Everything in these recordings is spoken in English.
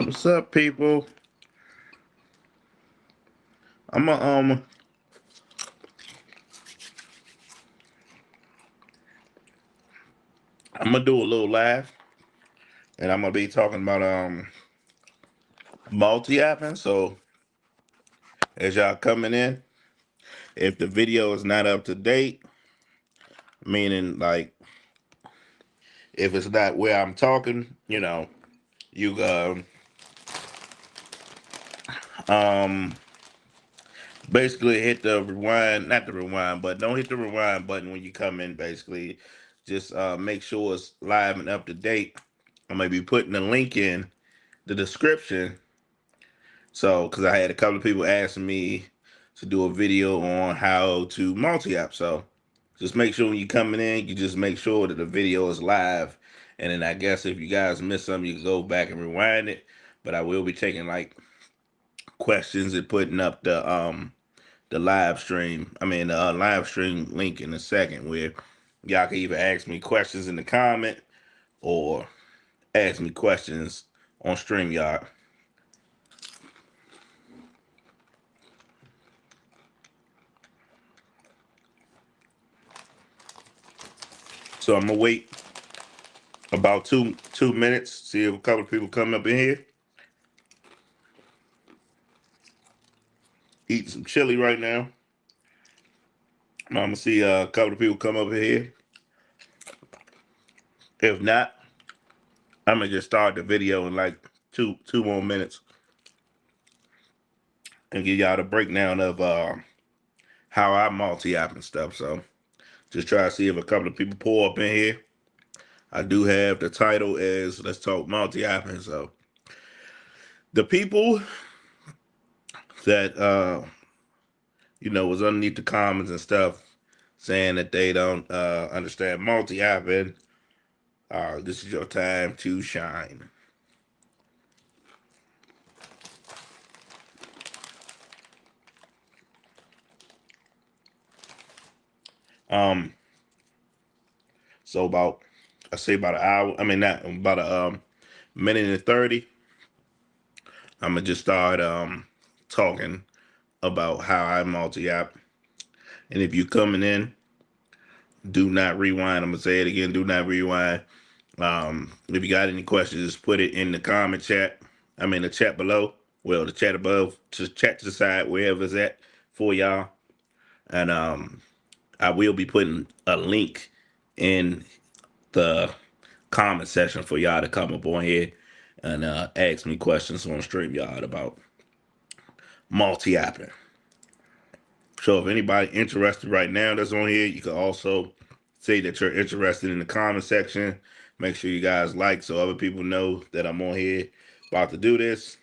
What's up, people? I'm gonna I'm gonna do a little live, and I'm gonna be talking about multi-apping. So as y'all coming in, if the video is not up to date, meaning like if it's not where I'm talking, you um basically hit the rewind, not the rewind, but don't hit the rewind button when you come in. Basically, just make sure it's live and up to date. I'm gonna be putting the link in the description. So, because I had a couple of people asking me to do a video on how to multi-app. So, just make sure when you're coming in, you just make sure that the video is live. And then I guess if you guys miss something, you can go back and rewind it. But I will be taking like questions and putting up the live stream. I mean the live stream link in a second where y'all can either ask me questions in the comment or ask me questions on StreamYard. So I'm gonna wait about two minutes, see if a couple of people come up in here. Eating some chili right now. I'm gonna see a couple of people come up in here. If not, I'm gonna just start the video in like two more minutes and give y'all the breakdown of how I multi-app and stuff. So just try to see if a couple of people pull up in here. I do have the title as Let's Talk Multi-Apping. So the people that was underneath the comments and stuff saying that they don't understand multi-apping, this is your time to shine. Um, so I say about an hour. I mean, not about a minute and 30. I'm gonna just start talking about how I multi-app. And if you coming in, do not rewind. I'm gonna say it again. Do not rewind. If you got any questions, just put it in the comment chat. I mean, the chat below. Well, the chat above, just chat to the side, wherever it's at for y'all. And I will be putting a link in the comment section for y'all to come up on here and ask me questions on StreamYard about multi-apping. So if anybody interested right now that's on here, you can also say that you're interested in the comment section. Make sure you guys like so other people know that I'm on here about to do this.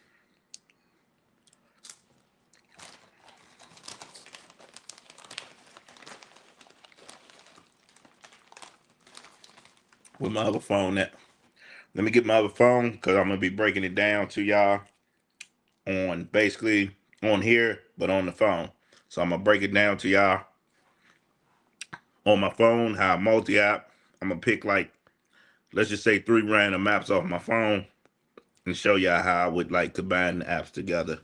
With my other phone at. Let me get my other phone because I'm gonna be breaking it down to y'all on basically on here, but on the phone. So I'm gonna break it down to y'all on my phone, how I multi-app. I'm gonna pick like let's just say 3 random apps off my phone and show y'all how I would like combine the apps together.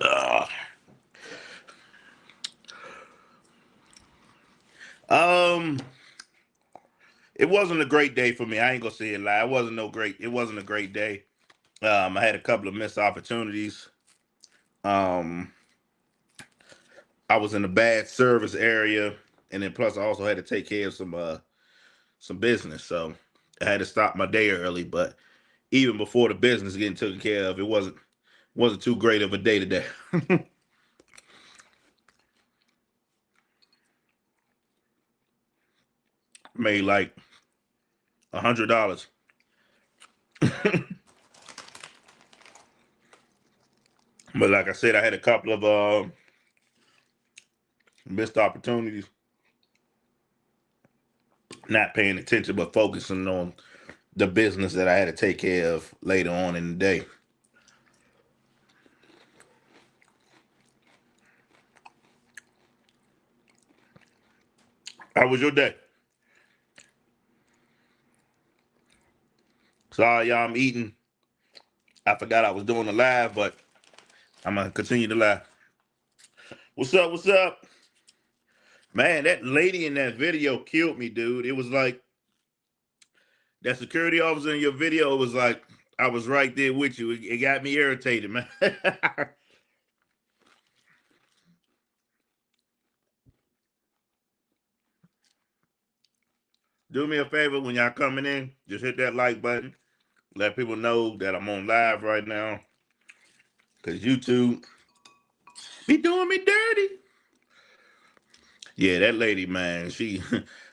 Uh, um, it wasn't a great day for me. I ain't gonna say it lie. It wasn't no great. It wasn't a great day. I had a couple of missed opportunities. Um, I was in a bad service area, and then plus I also had to take care of some business, so I had to stop my day early. But even before the business getting taken care of, it wasn't too great of a day today. Made like $100. But like I said, I had a couple of missed opportunities. not paying attention, but focusing on the business that I had to take care of later on in the day. How was your day? Sorry, y'all, I'm eating. I forgot I was doing a live, but I'm gonna continue to live. What's up? What's up? Man, that lady in that video killed me, dude. It was like that security officer in your video was like, I was right there with you. It got me irritated, man. Do me a favor when y'all coming in, just hit that like button. Let people know that I'm on live right now. Cause YouTube be doing me dirty. Yeah, that lady, man. She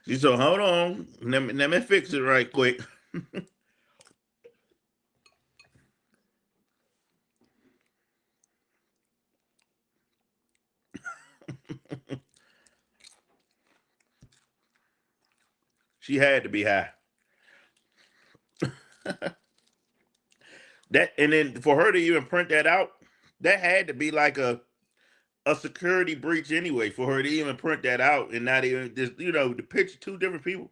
said, hold on. Let me fix it right quick. She had to be high. That and then for her to even print that out, that had to be like a security breach anyway. For her to even print that out and not even just the picture two different people.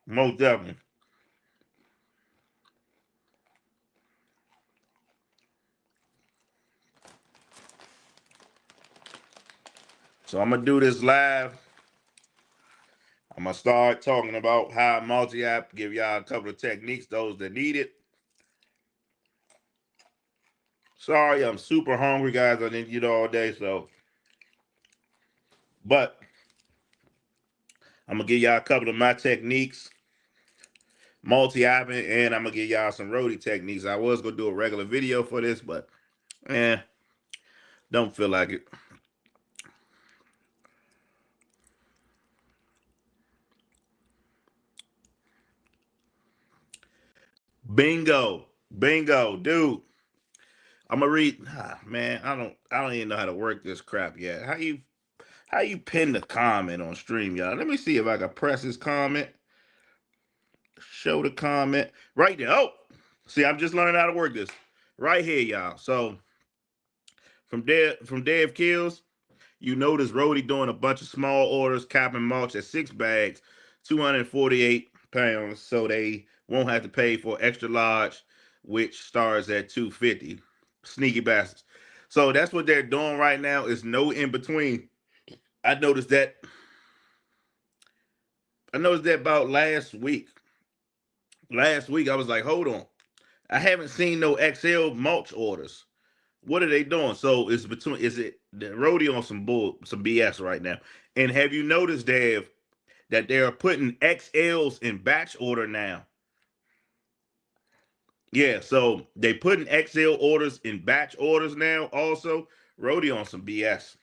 Most definitely. So I'm gonna do this live. I'm gonna start talking about how multi-app, give y'all a couple of techniques, those that need it. Sorry, I'm super hungry, guys. I didn't eat all day, so but I'm gonna give y'all a couple of my techniques, multi-apping, and I'm gonna give y'all some roadie techniques. I was gonna do a regular video for this, but eh, don't feel like it. Bingo, bingo, dude. I'm gonna read. Man, I don't even know how to work this crap yet. How you pin the comment on stream, y'all? Let me see if I can press this comment. Show the comment right there. Oh, see, I'm just learning how to work this right here, y'all. So from Dev Kills, you notice Rody doing a bunch of small orders, capping mulch at 6 bags, 248 pounds, so they won't have to pay for extra large, which starts at 250. Sneaky bastards. So that's what they're doing right now. Is no in between. I noticed that. I noticed that about last week. Last week, I was like, hold on. I haven't seen no XL mulch orders. What are they doing? So it's between is it the rodeo on some BS right now? And have you noticed, Dave, that they are putting XLs in batch order now? Yeah, so they putting XL orders in batch orders now. Also, rodeo on some BS.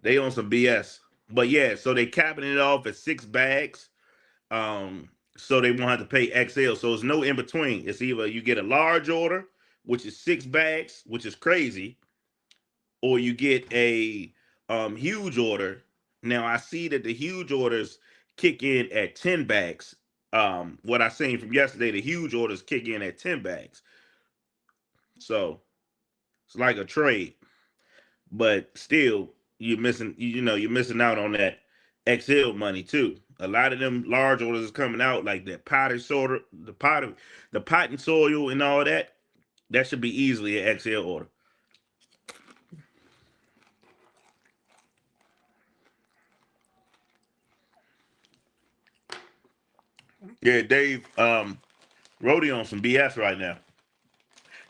They on some BS. But yeah, so they capping it off at 6 bags. So they won't have to pay XL. So it's no in between. It's either you get a large order, which is 6 bags, which is crazy, or you get a huge order. Now I see that the huge orders kick in at 10 bags. What I seen from yesterday, the huge orders kick in at 10 bags. So it's like a trade, but still you're missing out on that XL money too. A lot of them large orders is coming out like that potted soil, the pot and soil and all that. That should be easily an XL order. Yeah, Dave, Rody on some BS right now.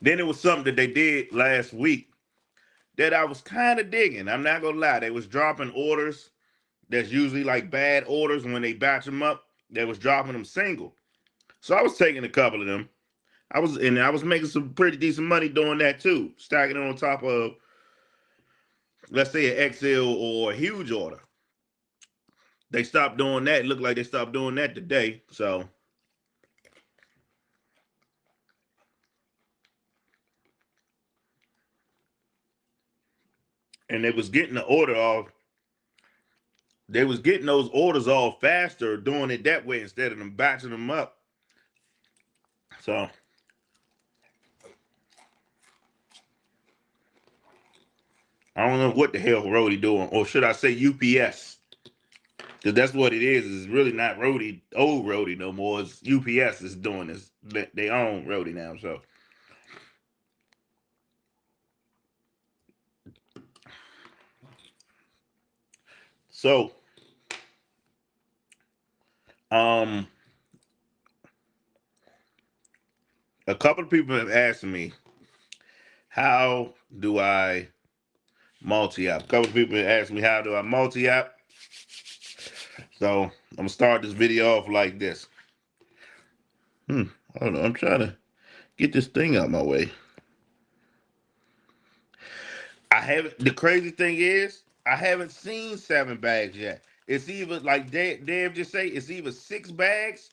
Then it was something that they did last week that I was kind of digging. I'm not gonna lie. They was dropping orders that's usually like bad orders when they batch them up. They was dropping them single. So I was taking a couple of them. I was making some pretty decent money doing that too, stacking it on top of let's say an XL or a huge order. They stopped doing that. It looked like they stopped doing that today. So and they was getting the order off. They was getting those orders off faster doing it that way instead of them batching them up. So I don't know what the hell Rody doing, or should I say UPS? Because that's what it is. It's really not Rody, old Rody no more. It's UPS is doing this. They own Rody now. So um, a couple of people have asked me, how do I multi-app? A couple of people have asked me, how do I multi-app? So I'm gonna start this video off like this. Hold on, I'm trying to get this thing out my way. I haven't. The crazy thing is, I haven't seen 7 bags yet. It's either like Dave just say, it's either 6 bags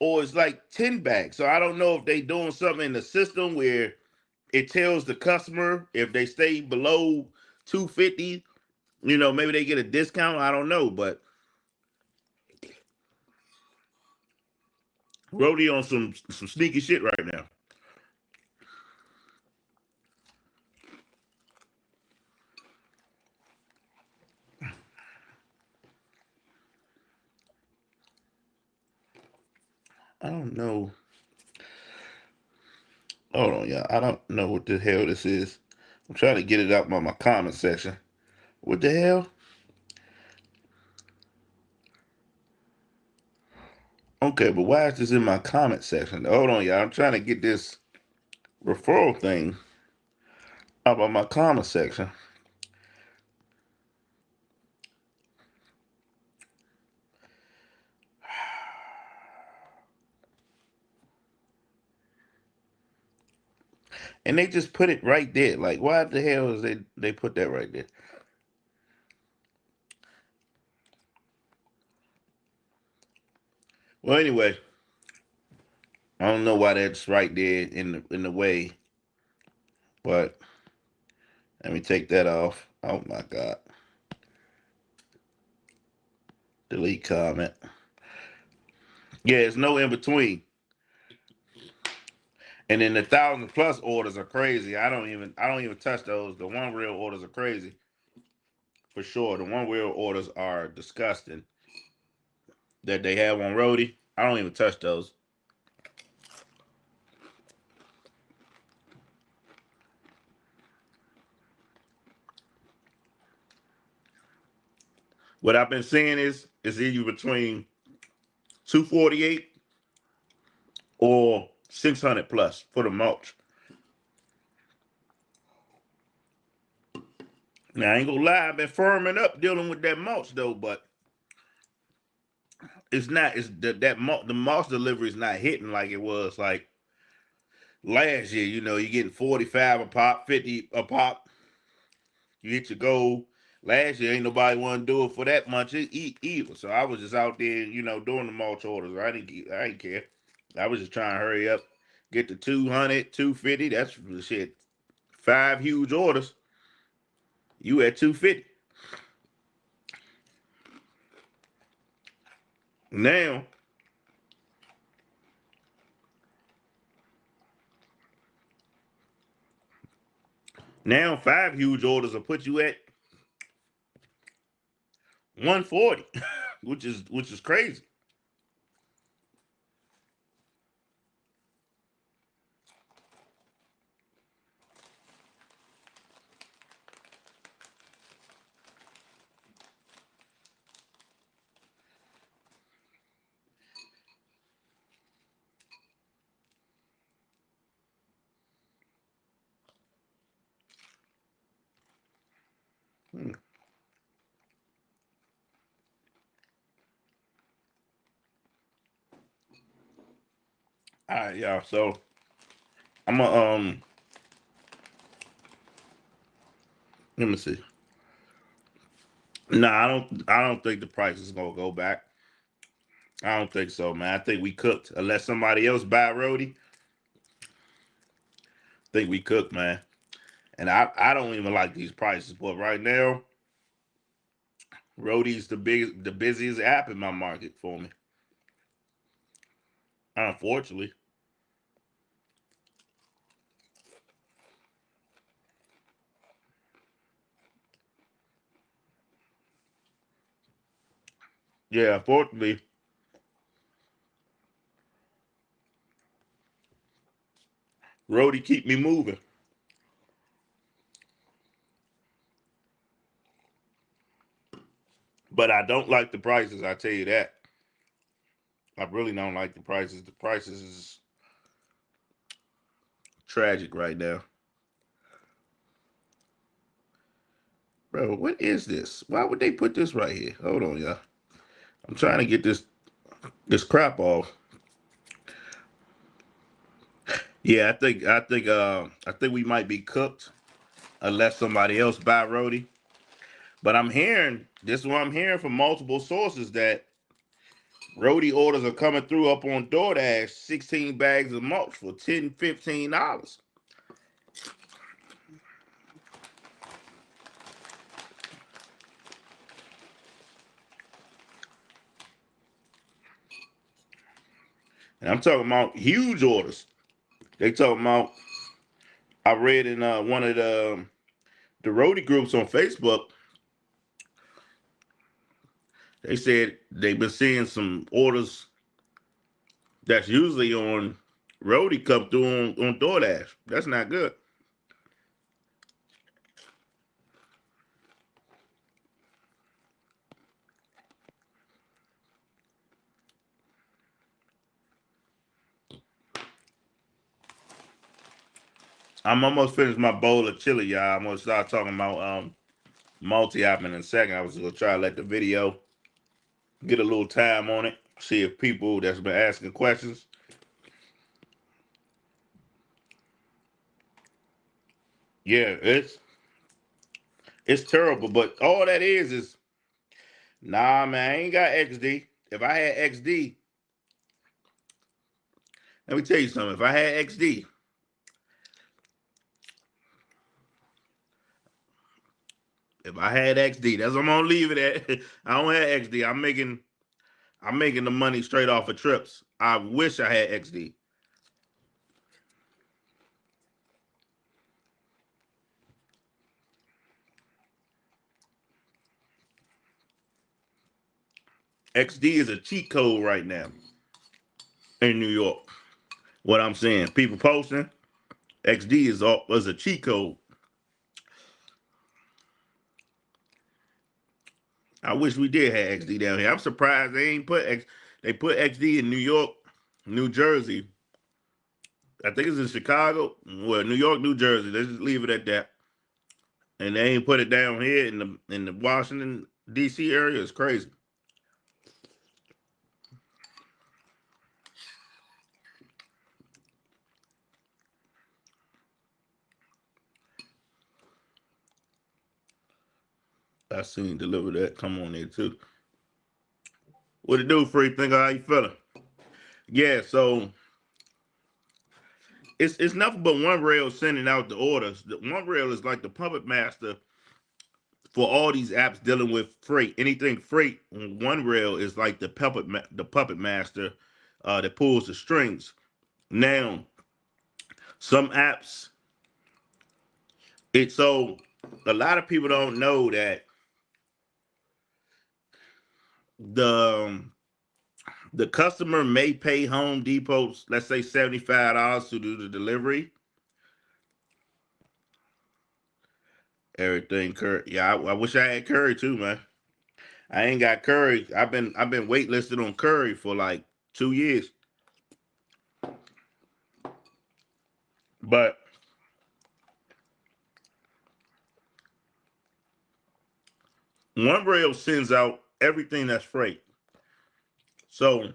or it's like 10 bags. So I don't know if they doing something in the system where it tells the customer if they stay below 250, maybe they get a discount. I don't know, but Rody on some sneaky shit right now. I don't know. Hold on, y'all. I don't know what the hell this is. I'm trying to get it out by my comment section. What the hell? Okay, but why is this in my comment section? Hold on, y'all. I'm trying to get this referral thing up on my comment section. And they just put it right there. Like, why the hell is they put that right there? Well, anyway, I don't know why that's right there in the way, but let me take that off. Oh my God. Delete comment. Yeah, it's no in between. And then the 1,000+ orders are crazy. I don't even touch those. The one real orders are crazy. For sure. The one real orders are disgusting that they have on Rody. I don't even touch those. What I've been seeing is either between 248 or 600+ for the mulch. Now I ain't gonna lie, I've been firming up dealing with that mulch though, but it's not. It's the mulch delivery is not hitting like it was like last year. You're getting 45 a pop, 50 a pop. You hit your goal. Last year, ain't nobody want to do it for that much either. So I was just out there, doing the mulch orders. I didn't care. I was just trying to hurry up, get to 200, 250. That's the shit. 5 huge orders. You at 250. Now, now 5 huge orders will put you at 140, which is crazy. Hmm. All right, y'all. So I'm gonna let me see. Nah, I don't think the price is gonna go back. I don't think so, man. I think we cooked. Unless somebody else buy Rody, I think we cooked, man. And I don't even like these prices, but right now, Roadie's the busiest app in my market for me. Unfortunately. Yeah, unfortunately, Roadie keep me moving. But I don't like the prices, I tell you that. I really don't like the prices. The prices is tragic right now. Bro, what is this? Why would they put this right here? Hold on, y'all. I'm trying to get this crap off. Yeah, I think we might be cooked unless somebody else buy Rhodey. But I'm hearing this is what I'm hearing from multiple sources that Rhodey orders are coming through up on DoorDash, 16 bags of mulch for $10, $15. And I'm talking about huge orders. They talking about I read in one of the Rhodey groups on Facebook, they said they've been seeing some orders that's usually on Rhodey come through on DoorDash. That's not good. I'm almost finished my bowl of chili, y'all. I'm gonna start talking about multi-app in a second. I was gonna try to let the video get a little time on it. See if people that's been asking questions. Yeah, it's terrible, but all that is nah, man. I ain't got XD. If I had XD, let me tell you something. If I had XD, if I had XD, that's what I'm gonna leave it at. I don't have XD. I'm making the money straight off of trips. I wish I had XD. XD is a cheat code right now in New York. What I'm saying, people posting XD is a cheat code. I wish we did have XD down here. I'm surprised they ain't put X. They put XD in New York, New Jersey. I think it's in Chicago. Well, New York, New Jersey. Let's just leave it at that. And they ain't put it down here in the Washington D.C. area. It's crazy. I seen deliver that. Come on there too. What it do, free? Think how you feeling? Yeah. So it's nothing but One Rail sending out the orders. The One Rail is like the puppet master for all these apps dealing with freight. Anything freight on One Rail is like the puppet master that pulls the strings. Now, some apps, it's so a lot of people don't know that the customer may pay Home Depot, let's say $75 to do the delivery. Everything curry. Yeah, I wish I had curry too, man. I ain't got curry. I've been waitlisted on curry for like 2 years. But One Rail sends out everything that's freight. So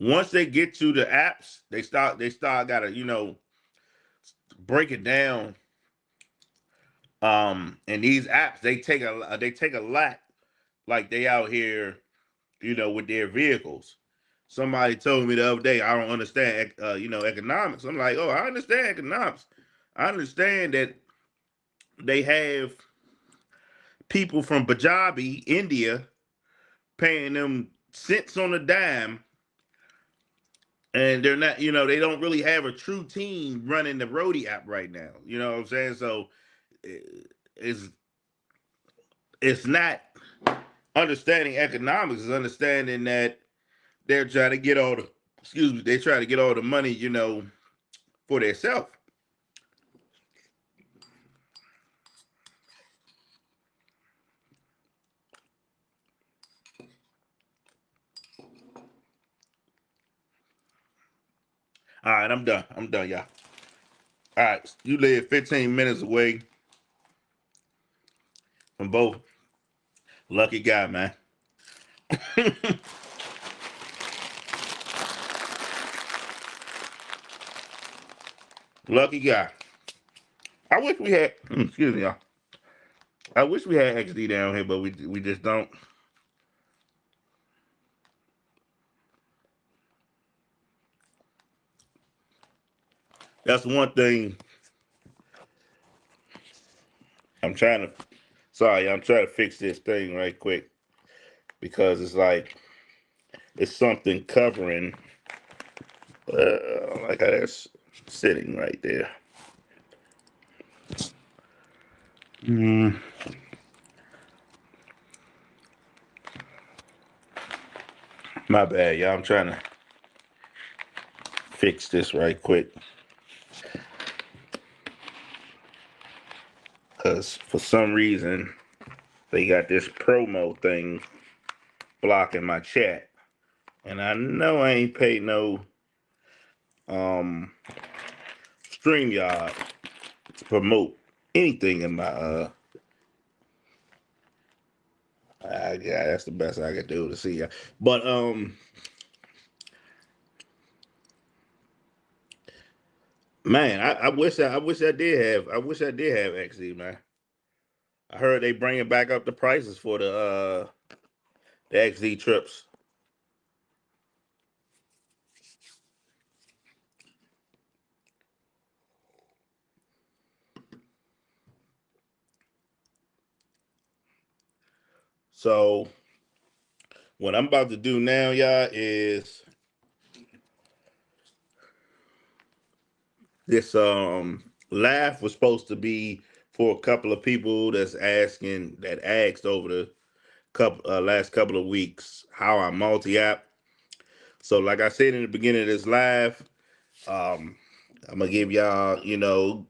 once they get to the apps, they start gotta, break it down. And these apps they take a lot, like they out here, with their vehicles. Somebody told me the other day I don't understand economics. I'm like, oh, I understand economics. I understand that they have people from Punjabi, India, paying them cents on a dime, and they're not, they don't really have a true team running the Roadie app right now. You know what I'm saying? So it's it's not understanding economics, it's understanding that they're trying to get all the excuse me, they try to get all the money, for themselves. All right, I'm done. I'm done, y'all. All right, you live 15 minutes away from both. Lucky guy, man. Lucky guy. I wish we had. Excuse me, y'all. I wish we had XD down here, but we just don't. That's one thing I'm trying to. Sorry, I'm trying to fix this thing right quick because it's like it's something covering. Like how that's sitting right there. Mm, my bad, y'all. I'm trying to fix this right quick because for some reason they got this promo thing blocking my chat, and I know I ain't paid no um StreamYard to promote anything in my yeah, that's the best I could do to see ya. But man, I wish I did have XD, man. I heard they bringing back up the prices for the XD trips. So what I'm about to do now, y'all, is this laugh was supposed to be for a couple of people that asked over the last couple of weeks how I multi app. So like I said in the beginning of this live, I'm gonna give y'all,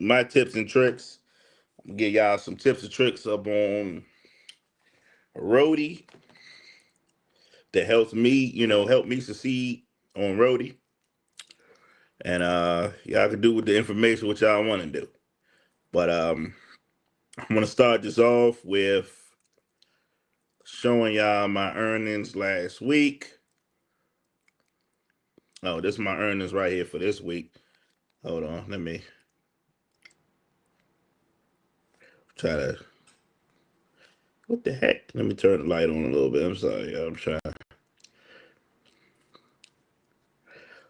my tips and tricks. I'm gonna give y'all some tips and tricks up on Roadie that help me succeed on Roadie. And y'all can do with the information what y'all want to do. But I'm gonna start this off with showing y'all my earnings last week. Oh, this is my earnings right here for this week. Hold on, let me try to. What the heck? Let me turn the light on a little bit. I'm sorry, y'all. I'm trying.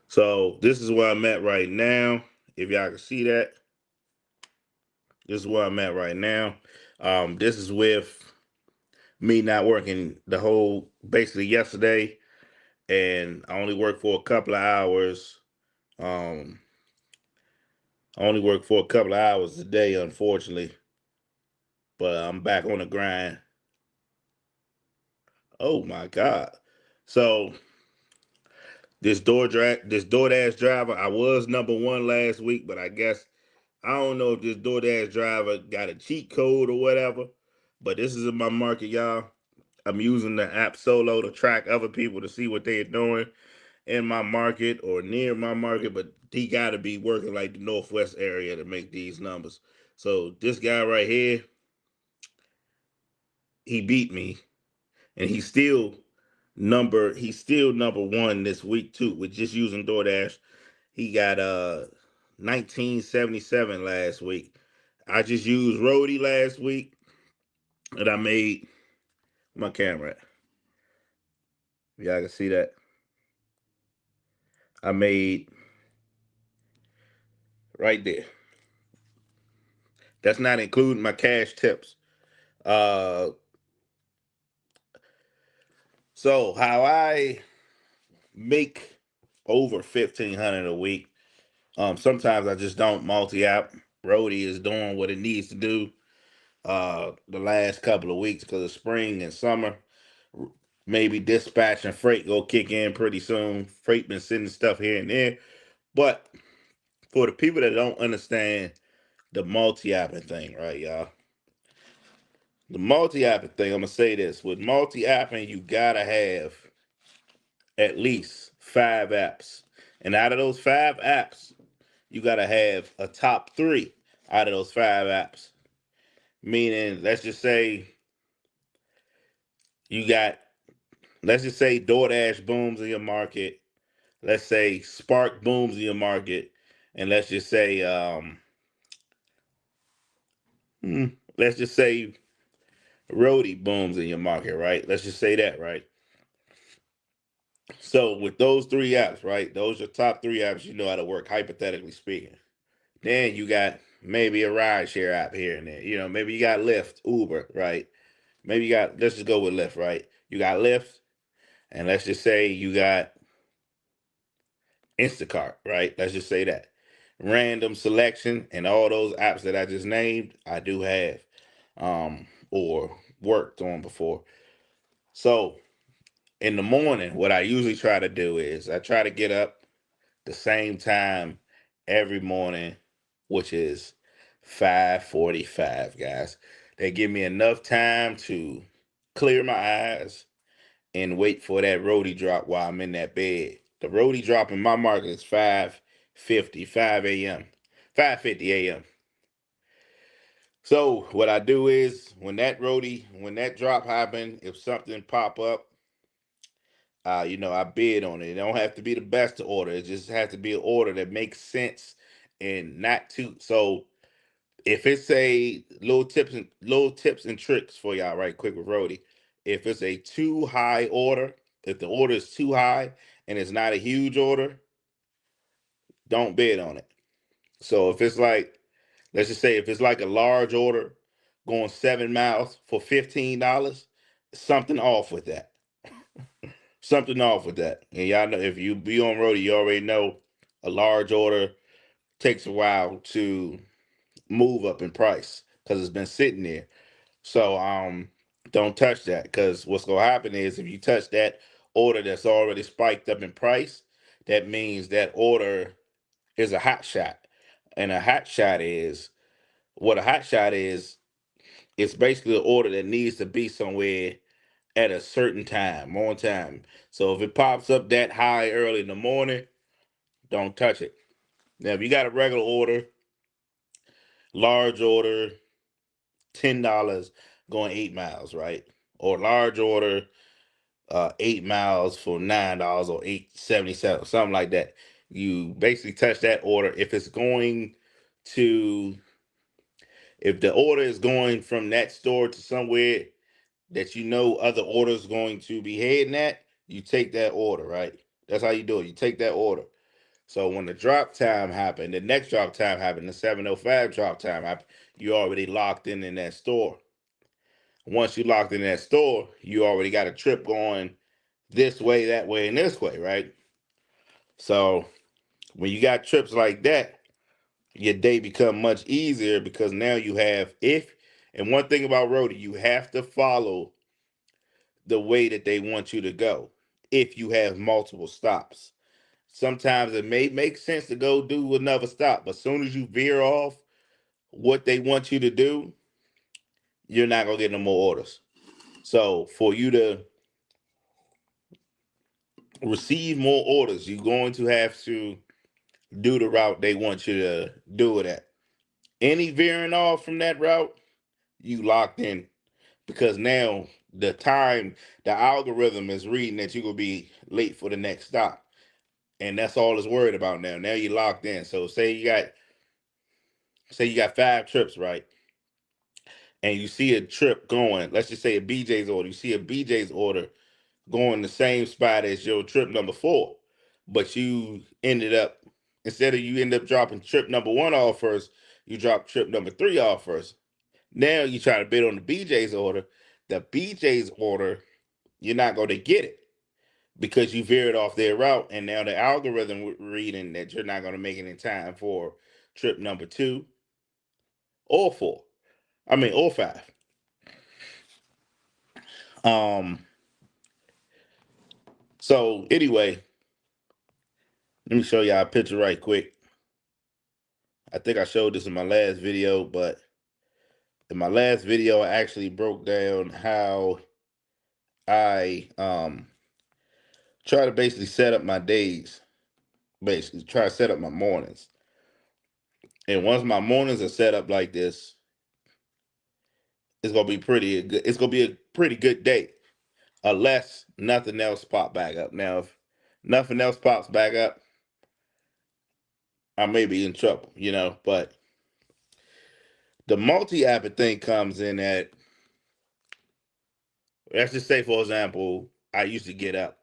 So this is where I'm at right now. If y'all can see that, this is where I'm at right now. This is with me not working the whole basically yesterday, and I only worked for a couple of hours. Um, I only worked for a couple of hours a day, unfortunately, but I'm back on the grind. Oh my god! So this DoorDash driver, I was number one last week, but I guess I don't know if this DoorDash driver got a cheat code or whatever. But this is in my market, y'all. I'm using the app Solo to track other people to see what they're doing in my market or near my market, but he got to be working like the Northwest area to make these numbers. So this guy right here, he beat me, and he's still number one this week too with just using DoorDash. He got 1977 last week. I just used Roadie last week, and I made my camera. Y'all can see that. I made right there. That's not including my cash tips. Uh, so how I make over 1,500 a week. Sometimes I just don't multi-app. Roadie is doing what it needs to do. The last couple of weeks because of spring and summer. Maybe dispatch and freight go kick in pretty soon. Freight been sending stuff here and there, but for the people that don't understand the multi-apping thing, right, y'all? The multi-apping thing, I'm gonna say this: with multi-apping, you gotta have at least 5 apps, and out of those 5 apps, you gotta have a top three out of those 5 apps. Meaning, you got, let's just say DoorDash booms in your market. Let's say Spark booms in your market, and hmm, let's just say Roadie booms in your market, right? Let's just say that, right? So with those 3 apps, right? Those are top 3 apps you know how to work, hypothetically speaking. Then you got maybe a rideshare app here and there. Maybe you got Lyft, Uber, right? Maybe you got, let's just go with Lyft, right? You got Lyft, and let's just say you got Instacart, right? Let's just say that. Random selection and all those apps that I just named, I do have or worked on before. So in the morning, what I usually try to do is I try to get up the same time every morning, which is 5:45, guys. They give me enough time to clear my eyes and wait for that roadie drop while I'm in that bed. The roadie drop in my market is 5:50, 5 a.m., 5:50 a.m. So what I do is when that drop happen, if something pop up, I bid on it. It don't have to be the best order. It just has to be an order that makes sense and not too. So if it's a little tips and tricks for y'all, right quick with Rody. If it's a too high order, if the order is too high and it's not a huge order, don't bid on it. So if it's like, let's just say if it's like a large order going 7 miles for $15, something off with that. Something off with that. And y'all know if you be on Rody, you already know a large order takes a while to move up in price because it's been sitting there. So don't touch that because what's gonna happen is if you touch that order that's already spiked up in price, that means that order is a hot shot. And a hot shot is what a hot shot is, it's basically an order that needs to be somewhere at a certain time, on time. So if it pops up that high early in the morning, don't touch it. Now if you got a regular order, large order, $10 going 8 miles, right? Or large order, 8 miles for $9 or 8.77, something like that. You basically touch that order to if the order is going from that store to somewhere that you know other orders going to be heading at, you take that order, right? That's how you do it. You take that order. So when the drop time happened, the next drop time happened, the 7:05 drop time happened, you already locked in that store. Once you locked in that store, you already got a trip going this way, that way, and this way, right? So when you got trips like that, your day become much easier because now you have if and one thing about Rody, you have to follow the way that they want you to go if you have multiple stops. Sometimes it may make sense to go do another stop, but as soon as you veer off what they want you to do, you're not gonna get no more orders. So for you to receive more orders, you're going to have to do the route they want you to do it at. Any veering off from that route, you locked in because now the algorithm is reading that you're gonna be late for the next stop, and that's all it's worried about now. Now you're locked in. So say you got 5 trips, right? And you see a trip going, let's just say a BJ's order. You see a BJ's order going the same spot as your trip number 4, but you ended up Instead of you end up dropping trip number one off first, you drop trip number three off first. Now you try to bid on the BJ's order. The BJ's order, you're not going to get it because you veered off their route, and now the algorithm reading that you're not going to make it in time for trip number two or four. I mean, or five. Um. So anyway, let me show y'all a picture right quick. I think I showed this in my last video, but in my last video, I actually broke down how I try to basically set up my days. Basically, try to set up my mornings. And once my mornings are set up like this, it's gonna be pretty good. It's gonna be a pretty good day, unless nothing else pop back up. Now, if nothing else pops back up, I may be in trouble, you know. But the multi-app thing comes in at, let's just say, for example, I used to get up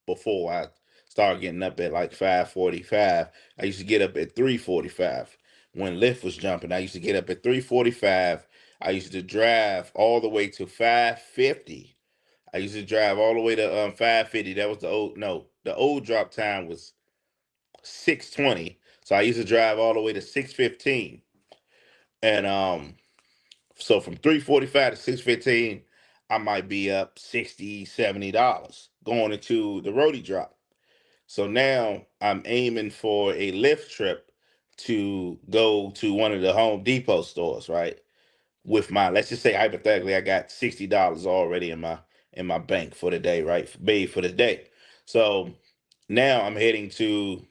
before I started getting up at like 5:45. I used to get up at 3:45 when Lyft was jumping. I used to get up at 3:45. I used to drive all the way to 5:50. I used to drive all the way to 5:50. That was the old, no, the old drop time was 6:20. So I used to drive all the way to 6:15. And so from 3:45 to 6:15, I might be up 60, $70 going into the roadie drop. So now I'm aiming for a Lyft trip to go to one of the Home Depot stores, right? With my, let's just say hypothetically, I got $60 already in my bank for the day, right? Paid for the day. So now I'm heading to,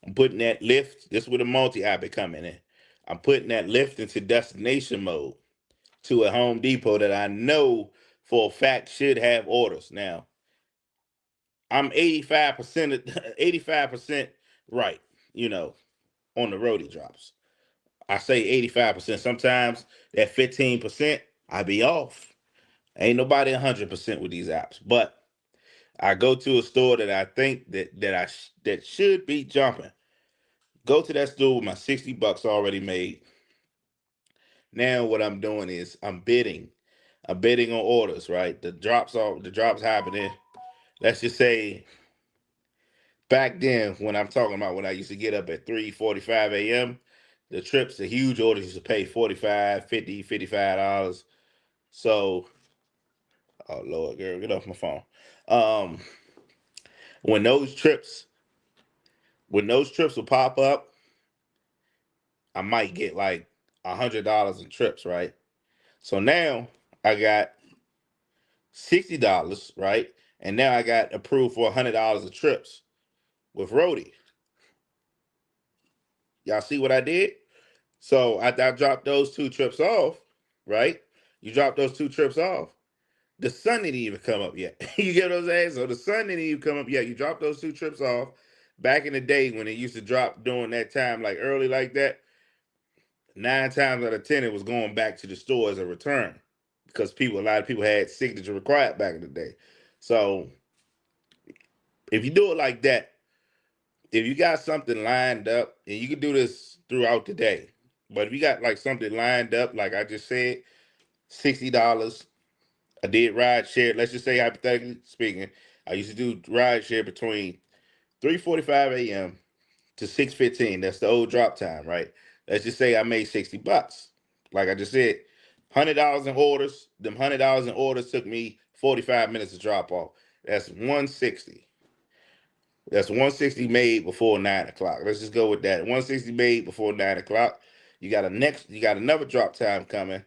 I'm putting that Lyft. This is where the multi-app is coming in. I'm putting that Lyft into destination mode to a Home Depot that I know for a fact should have orders. Now, I'm 85% 85% right, you know, on the roadie drops. I say 85%. Sometimes that 15%, I be off. Ain't nobody 100% with these apps. But I go to a store that I think that should be jumping. Go to that store with my $60 already made. Now what I'm doing is I'm bidding. I'm bidding on orders, right? The drops happening. Let's just say back then when I'm talking about when I used to get up at 3:45 a.m., the trips, the huge orders used to pay 45, 50, $55. So, oh Lord, girl, get off my phone. Um, when those trips, when those trips will pop up, I might get like $100 in trips, right? So now I got $60, right? And now I got approved for $100 of trips with Rody. Y'all see what I did? So after I dropped those two trips off, right? You drop those two trips off. The sun didn't even come up yet. You get what I'm saying? So the sun didn't even come up yet. You drop those two trips off. Back in the day when it used to drop during that time, like early like that, 9 times out of 10, it was going back to the store as a return because a lot of people had signature required back in the day. So if you do it like that, if you got something lined up, and you can do this throughout the day, but if you got like something lined up, like I just said, $60. I did ride share. Let's just say hypothetically speaking, I used to do ride share between 3:45 a.m. to 6:15. That's the old drop time, right? Let's just say I made $60. Like I just said, $100 in orders. Them $100 in orders took me 45 minutes to drop off. That's 160. That's 160 made before 9 o'clock. Let's just go with that. 160 made before 9 o'clock. You got another drop time coming.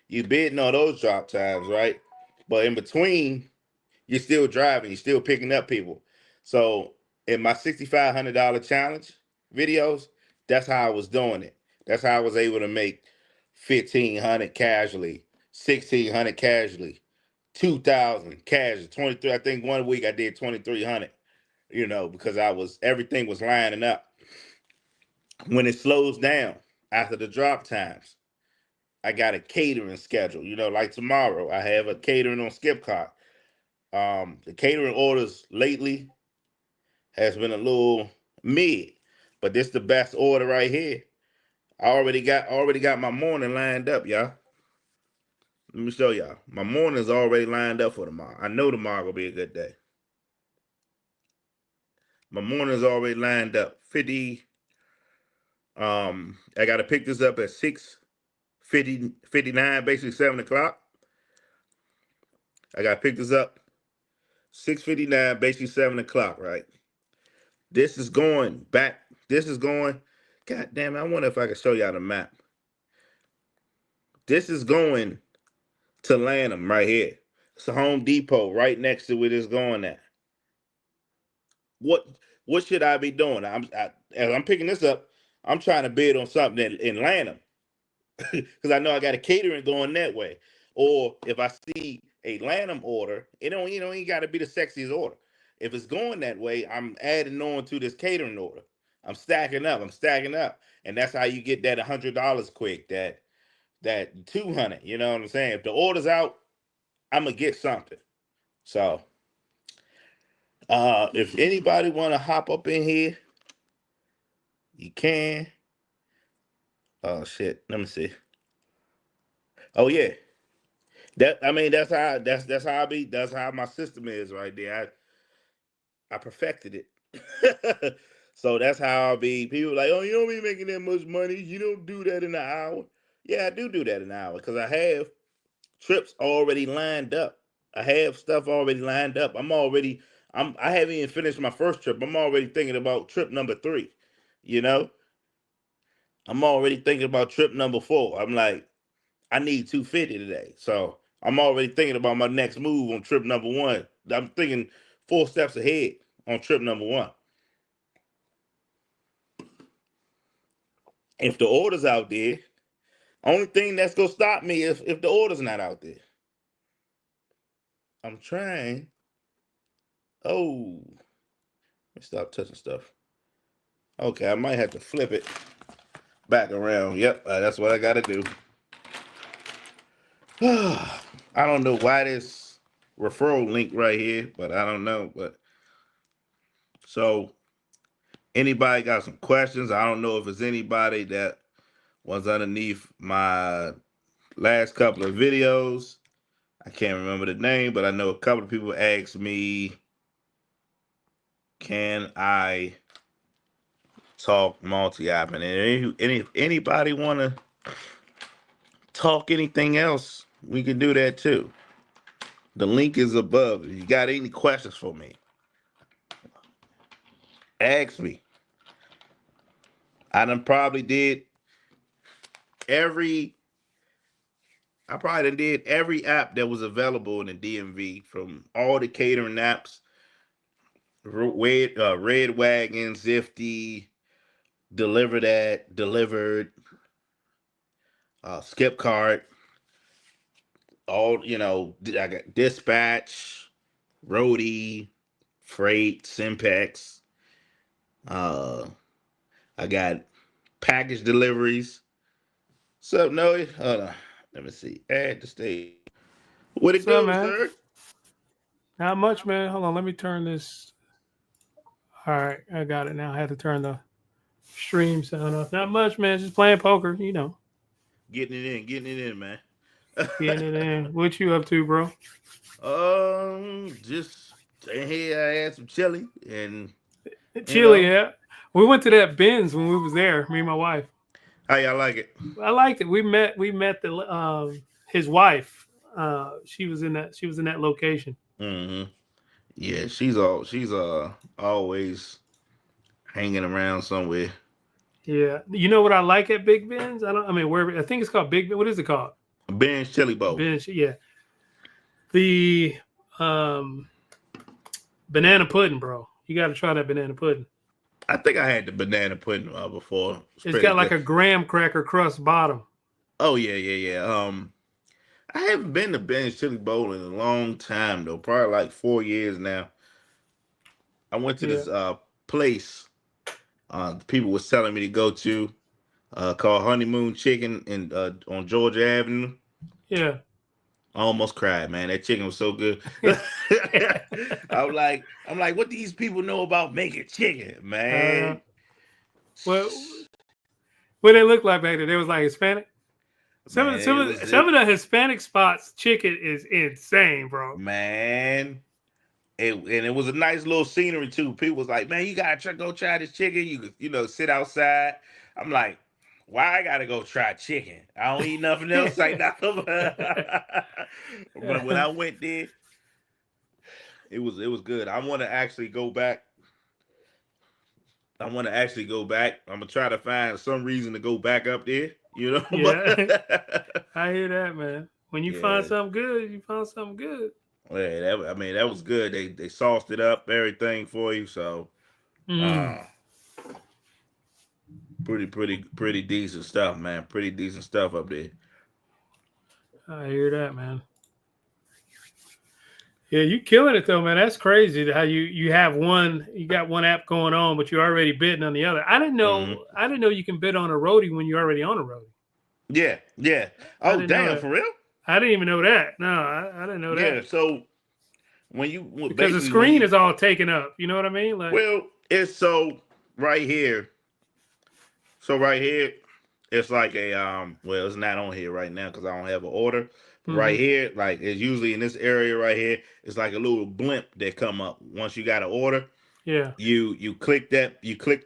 You bidding on those drop times, right? But in between, you're still driving, you're still picking up people. So in my $6,500 challenge videos, that's how I was doing it. That's how I was able to make 1,500 casually, 1,600 casually, 2,000 casually, 23. I think one week I did 2,300. You know, because everything was lining up. When it slows down after the drop times, I got a catering schedule. You know, like tomorrow, I have a catering on Skipcart. The catering orders lately has been a little mid. But this the best order right here. I already got my morning lined up, y'all. Let me show y'all. My morning's already lined up for tomorrow. I know tomorrow will be a good day. My morning's already lined up. 50. I gotta pick this up at 6:59, basically 7 o'clock. I gotta pick this up 6:59, basically 7 o'clock, right? This is going back. This is going. God damn it! I wonder if I can show y'all the map. This is going to Lanham right here. It's a Home Depot right next to where it's going at. What what should I be doing? As I'm picking this up, I'm trying to bid on something in Lanham because I know I got a catering going that way. Or if I see a Lanham order, it don't ain't got to be the sexiest order. If it's going that way, I'm adding on to this catering order. I'm stacking up. I'm stacking up, and that's how you get that $100 quick. That 200. You know what I'm saying? If the order's out, I'm gonna get something. So, if anybody want to hop up in here, you can. Oh shit. Let me see. Oh yeah. That's how I be. That's how my system is right there. I perfected it. So that's how I'll be. People like, oh, you don't be making that much money. You don't do that in an hour. Yeah, I do that in an hour because I have trips already lined up. I have stuff already lined up. I haven't even finished my first trip. I'm already thinking about trip number 3. You know, I'm already thinking about trip number 4. I'm like, I need 250 today. So I'm already thinking about my next move on trip number 1. I'm thinking 4 steps ahead on trip number 1. If the order's out there, only thing that's gonna stop me if the order's not out there. I'm trying. Oh, let me stop touching stuff. Okay, I might have to flip it back around. Yep, that's what I gotta do. I don't know why this referral link right here, but I don't know. But so anybody got some questions? I don't know if it's anybody that was underneath my last couple of videos. I can't remember the name, but I know a couple of people asked me, can I talk multi-app? And anybody want to talk anything else, we can do that too. The link is above. If you got any questions for me, ask me. I probably did every app that was available in the DMV, from all the catering apps, Red Wagon, Zifty, Delivered, Skip Cart, I got Dispatch, Roadie, Freight, Simpex. I got package deliveries. What's up, Noe? Hold on. Let me see. Add to stage. What it What's up, do, man? sir? Not much, man. Hold on, let me turn this. All right, I got it now. I had to turn the stream sound off. Not much, man. Just playing poker, Getting it in, man. getting it in. What you up to, bro? Just staying here. I had some chili, and you Chile, know, yeah. We went to that Ben's when we was there. Me and my wife. how y'all like it? I liked it. We met the his wife. She was in that. She was in that location. Mm-hmm. Yeah, she's always hanging around somewhere. Yeah. You know what I like at Big Ben's? I mean, where I think it's called Big Ben. What is it called? Ben's Chili Bowl. Ben's. Yeah. The um banana pudding, bro. You got to try that banana pudding. I think I had the banana pudding before. It's It's pretty got like good. a graham cracker crust bottom. Oh yeah. I haven't been to Ben's Chili Bowl in a long time though. Probably like 4 years now. I went to Yeah. this place people was telling me to go to called Honeymoon Chicken in on Georgia Avenue. Yeah. I almost cried, man. That chicken was so good. I'm like, what these people know about making chicken, uh, man? what they look like back there? They was like Hispanic. Some Man, of some it of was some of the Hispanic spots chicken is insane, bro. man. And it was a nice little scenery too. People was like, "Man, you gotta go try this chicken." You could, sit outside. I'm like, "Why I gotta go try chicken? I don't eat nothing else like that." But when I went there, it was good. I want to actually go back. I want to actually go back. I'm gonna try to find some reason to go back up there. Yeah, But I hear that, man. When you find yeah, something good, you find something good. yeah. I mean, that was good. They sauced it up, everything for you. So, Mm, uh, pretty decent stuff, man. Pretty decent stuff up there. I hear that, man. Yeah, you killing it though, man. That's crazy how you have you got one app going on, but you're already bidding on the other. I didn't Hmm. know. I didn't know you can bid on a roadie when you're already on a roadie. Yeah, yeah. I Oh, didn't know damn, that. for real? I didn't even know that. No, I didn't know Yeah. that So because the basically when screen you is all taken up. You know what I mean? Like, well, it's so right here. So right here, it's like a well, it's not on here right now because I don't have an order. But hmm right here, like it's usually in this area right here, it's like a little blimp that come up once you got an order. yeah. You click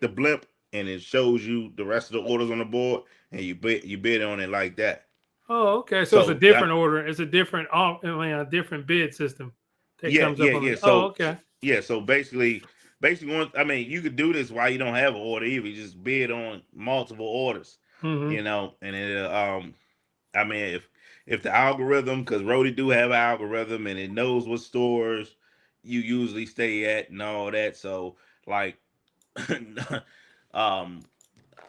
the blimp, and it shows you the rest of the orders on the board, and you bid on it like that. Oh, okay. So it's a So different order. It's a different, a different bid system that yeah, comes yeah, up on yeah. the. Oh, So okay. yeah, so basically, once I mean, you could do this while you don't have an order either. You just bid on multiple orders, hmm and I mean, if the algorithm, because Rody do have an algorithm, and it knows what stores you usually stay at and all that. So like, um,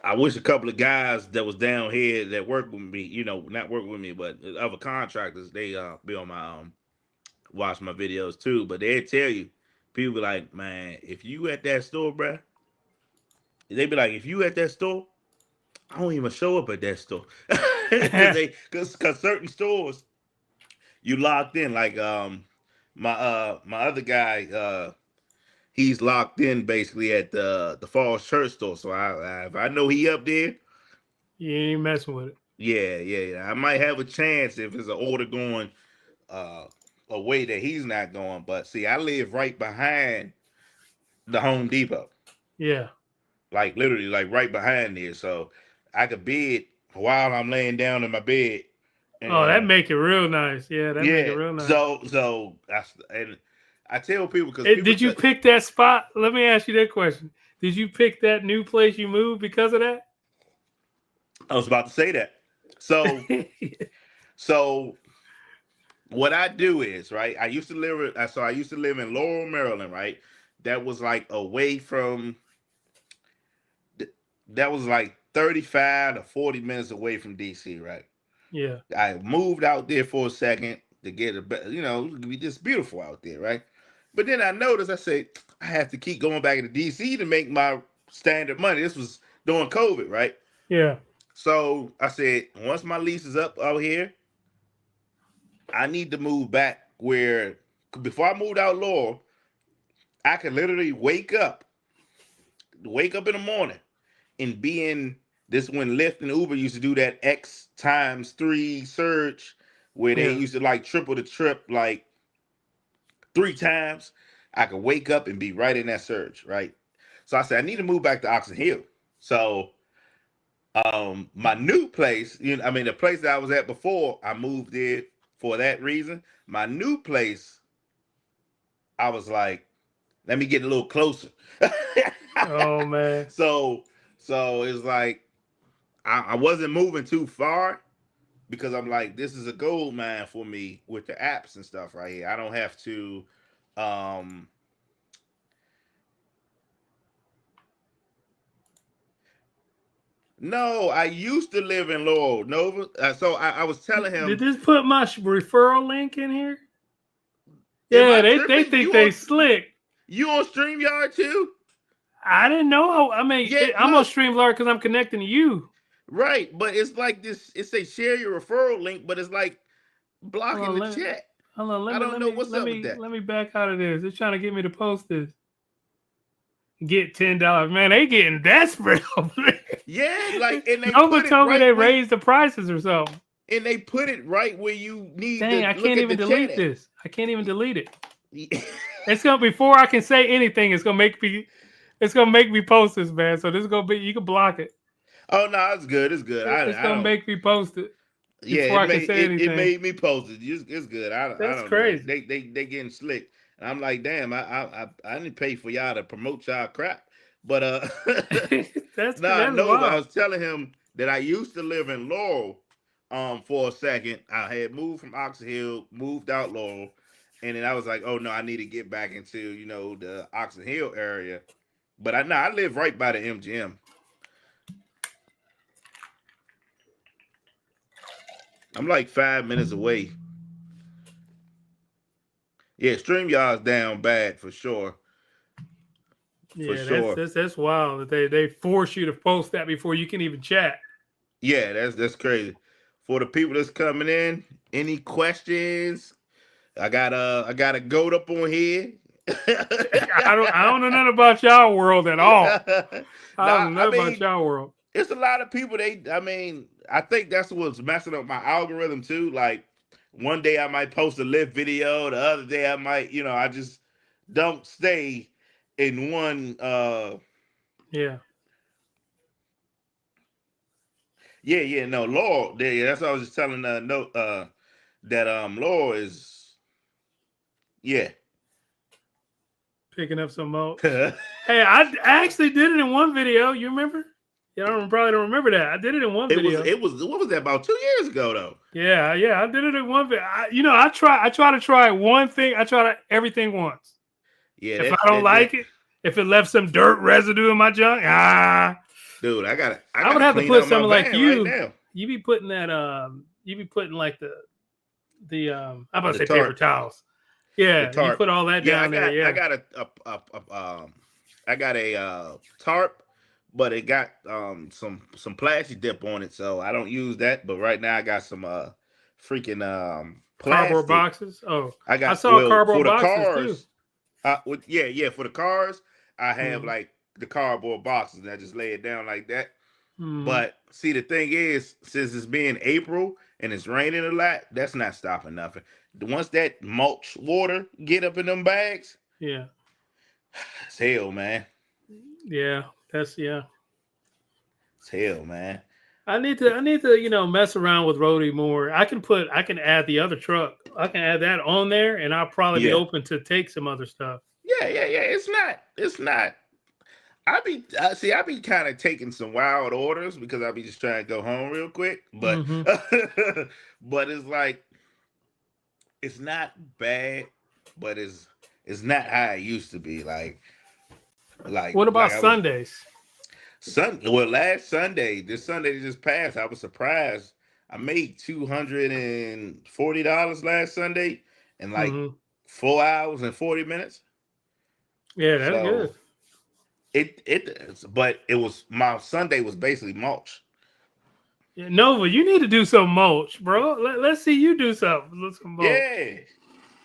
I wish a couple of guys that was down here that work with me, not work with me, but other contractors, they be on my watch my videos too. But they tell you, people be like, man, if you at that store, bruh, they be like, if you at that store, I don't even show up at that store because certain stores you locked in. Like my other guy he's locked in basically at the Falls Church store. So if I know he up there, You ain't messing with it. yeah, I might have a chance if it's an order going uh a way that he's not going. But see, I live right behind the Home Depot, Yeah. like literally like right behind there. So I could bid while I'm laying down in my bed. Oh, that And make it real nice. Yeah, that make it yeah, real nice. so and I tell people because people Did you pick that spot? Let me ask you that question. Did you pick that new place you moved because of that? I was about to say that. So so what I do is right. I used to live in Laurel, Maryland. Right, that was like away from. That was like 35 to 40 minutes away from DC. Right. yeah. I moved out there for a second to get a better, it could be just beautiful out there, right? But then I noticed, I said, I have to keep going back to DC to make my standard money. This was during COVID, right? Yeah. So I said, once my lease is up out here, I need to move back where, before I moved out Laurel, I could literally wake up in the morning and be in this when Lyft and Uber used to do that X times 3 surge where they Yeah. used to like triple the trip like 3 times. I could wake up and be right in that surge, right? So I said I need to move back to Oxon Hill. So my new place, I mean the place that I was at before, I moved there for that reason. My new place, I was like, let me get a little closer. Oh man. so so it's like I wasn't moving too far because I'm like, this is a gold mine for me with the apps and stuff right here. I don't have to um no, I used to live in Laurel Nova. So I was telling Did him, this put my referral link in here? am Yeah, I they tripping? think they slick. You on StreamYard too? I didn't know. I mean, Yeah, I'm on look, Streamlord because I'm connecting to you. right. But it's like this, it say share your referral link, but it's like Hold blocking on, the chat. hold on. I don't know what's Let up with me that. let me back out of this. They're trying to get me to post this. Get $10. Man, they getting desperate over there. Yeah, like, and they Nova put it told me right they where, raised the prices or something. and they put it right where you need Dang, to I look can't at the even chat delete at. this. I can't even delete it. It's gonna before I can say anything. It's gonna make me post this, man. So this is gonna be you can block it. Oh no, it's good. It's good. It's I gonna don't. make me post it Yeah, before I can say it anything. made me post it. It's good. I That's don't know. crazy. They getting slick. And I'm like, damn, I didn't pay for y'all to promote y'all crap. But that's nah, that's no, but I wild. was telling him that I used to live in Laurel for a second. I had moved from Ox Hill, moved out Laurel, and then I was like, oh no, I need to get back into, the Oxon Hill area. But I live right by the MGM. I'm like 5 minutes away. Yeah, StreamYard's down bad for sure. For Yeah, that's sure. that's that's wild that they force you to post that before you can even chat. Yeah, that's crazy. For the people that's coming in, any questions? I got a goat up on here. I don't know nothing about y'all world at all. I Nah, don't know I nothing about mean, y'all world. it's a lot of people. I think that's what's messing up my algorithm too. Like one day I might post a lift video, the other day I might, I just don't stay in one. Yeah. Yeah, no, Laurel. Yeah, that's what I was just telling. No, that Laurel is, yeah. Picking up some mulch. Hey, I actually did it in one video. You remember? You probably don't remember that. I did it in one video. It was what was that, about 2 years ago though? Yeah, I did it in one video. I try to try one thing. I try to everything once. Yeah, If I don't like it, if it left some dirt residue in my junk, dude, I I would gotta have to clean put out my something like van right you. now. You be putting that you be putting like the I'm about to The say paper tarp, towels. the Yeah, you tarp. put all that Yeah, down there. Yeah. I got a tarp, but it got some plastic dip on it, so I don't use that. But right now I got some freaking Cardboard plastic. boxes. Oh, I I got, saw well, for cardboard the boxes too. cars. Yeah, for the cars, I have Mm-hmm. like the cardboard boxes, and I just lay it down like that. Mm-hmm. But see, the thing is, since it's being April and it's raining a lot, that's not stopping nothing. Once that mulch water get up in them bags, Yeah. it's hell, man. Yeah. Yeah. It's hell, man. I need to, mess around with Rody more. I can add the other truck. I can add that on there, and I'll probably be Yeah, open to take some other stuff. yeah. It's not. I be kind of taking some wild orders because I be just trying to go home real quick. But Mm-hmm. but it's like it's not bad, but it's not how it used to be. What about Like I was Sundays? last Sunday, this Sunday that just passed, I was surprised. I made $240 last Sunday in like Mm-hmm. 4 hours and 40 minutes. Yeah, that's So good. but it was, my Sunday was basically mulch. Yeah, Nova, you need to do some mulch, bro. Let's see you do something. Let's some mulch. Yeah.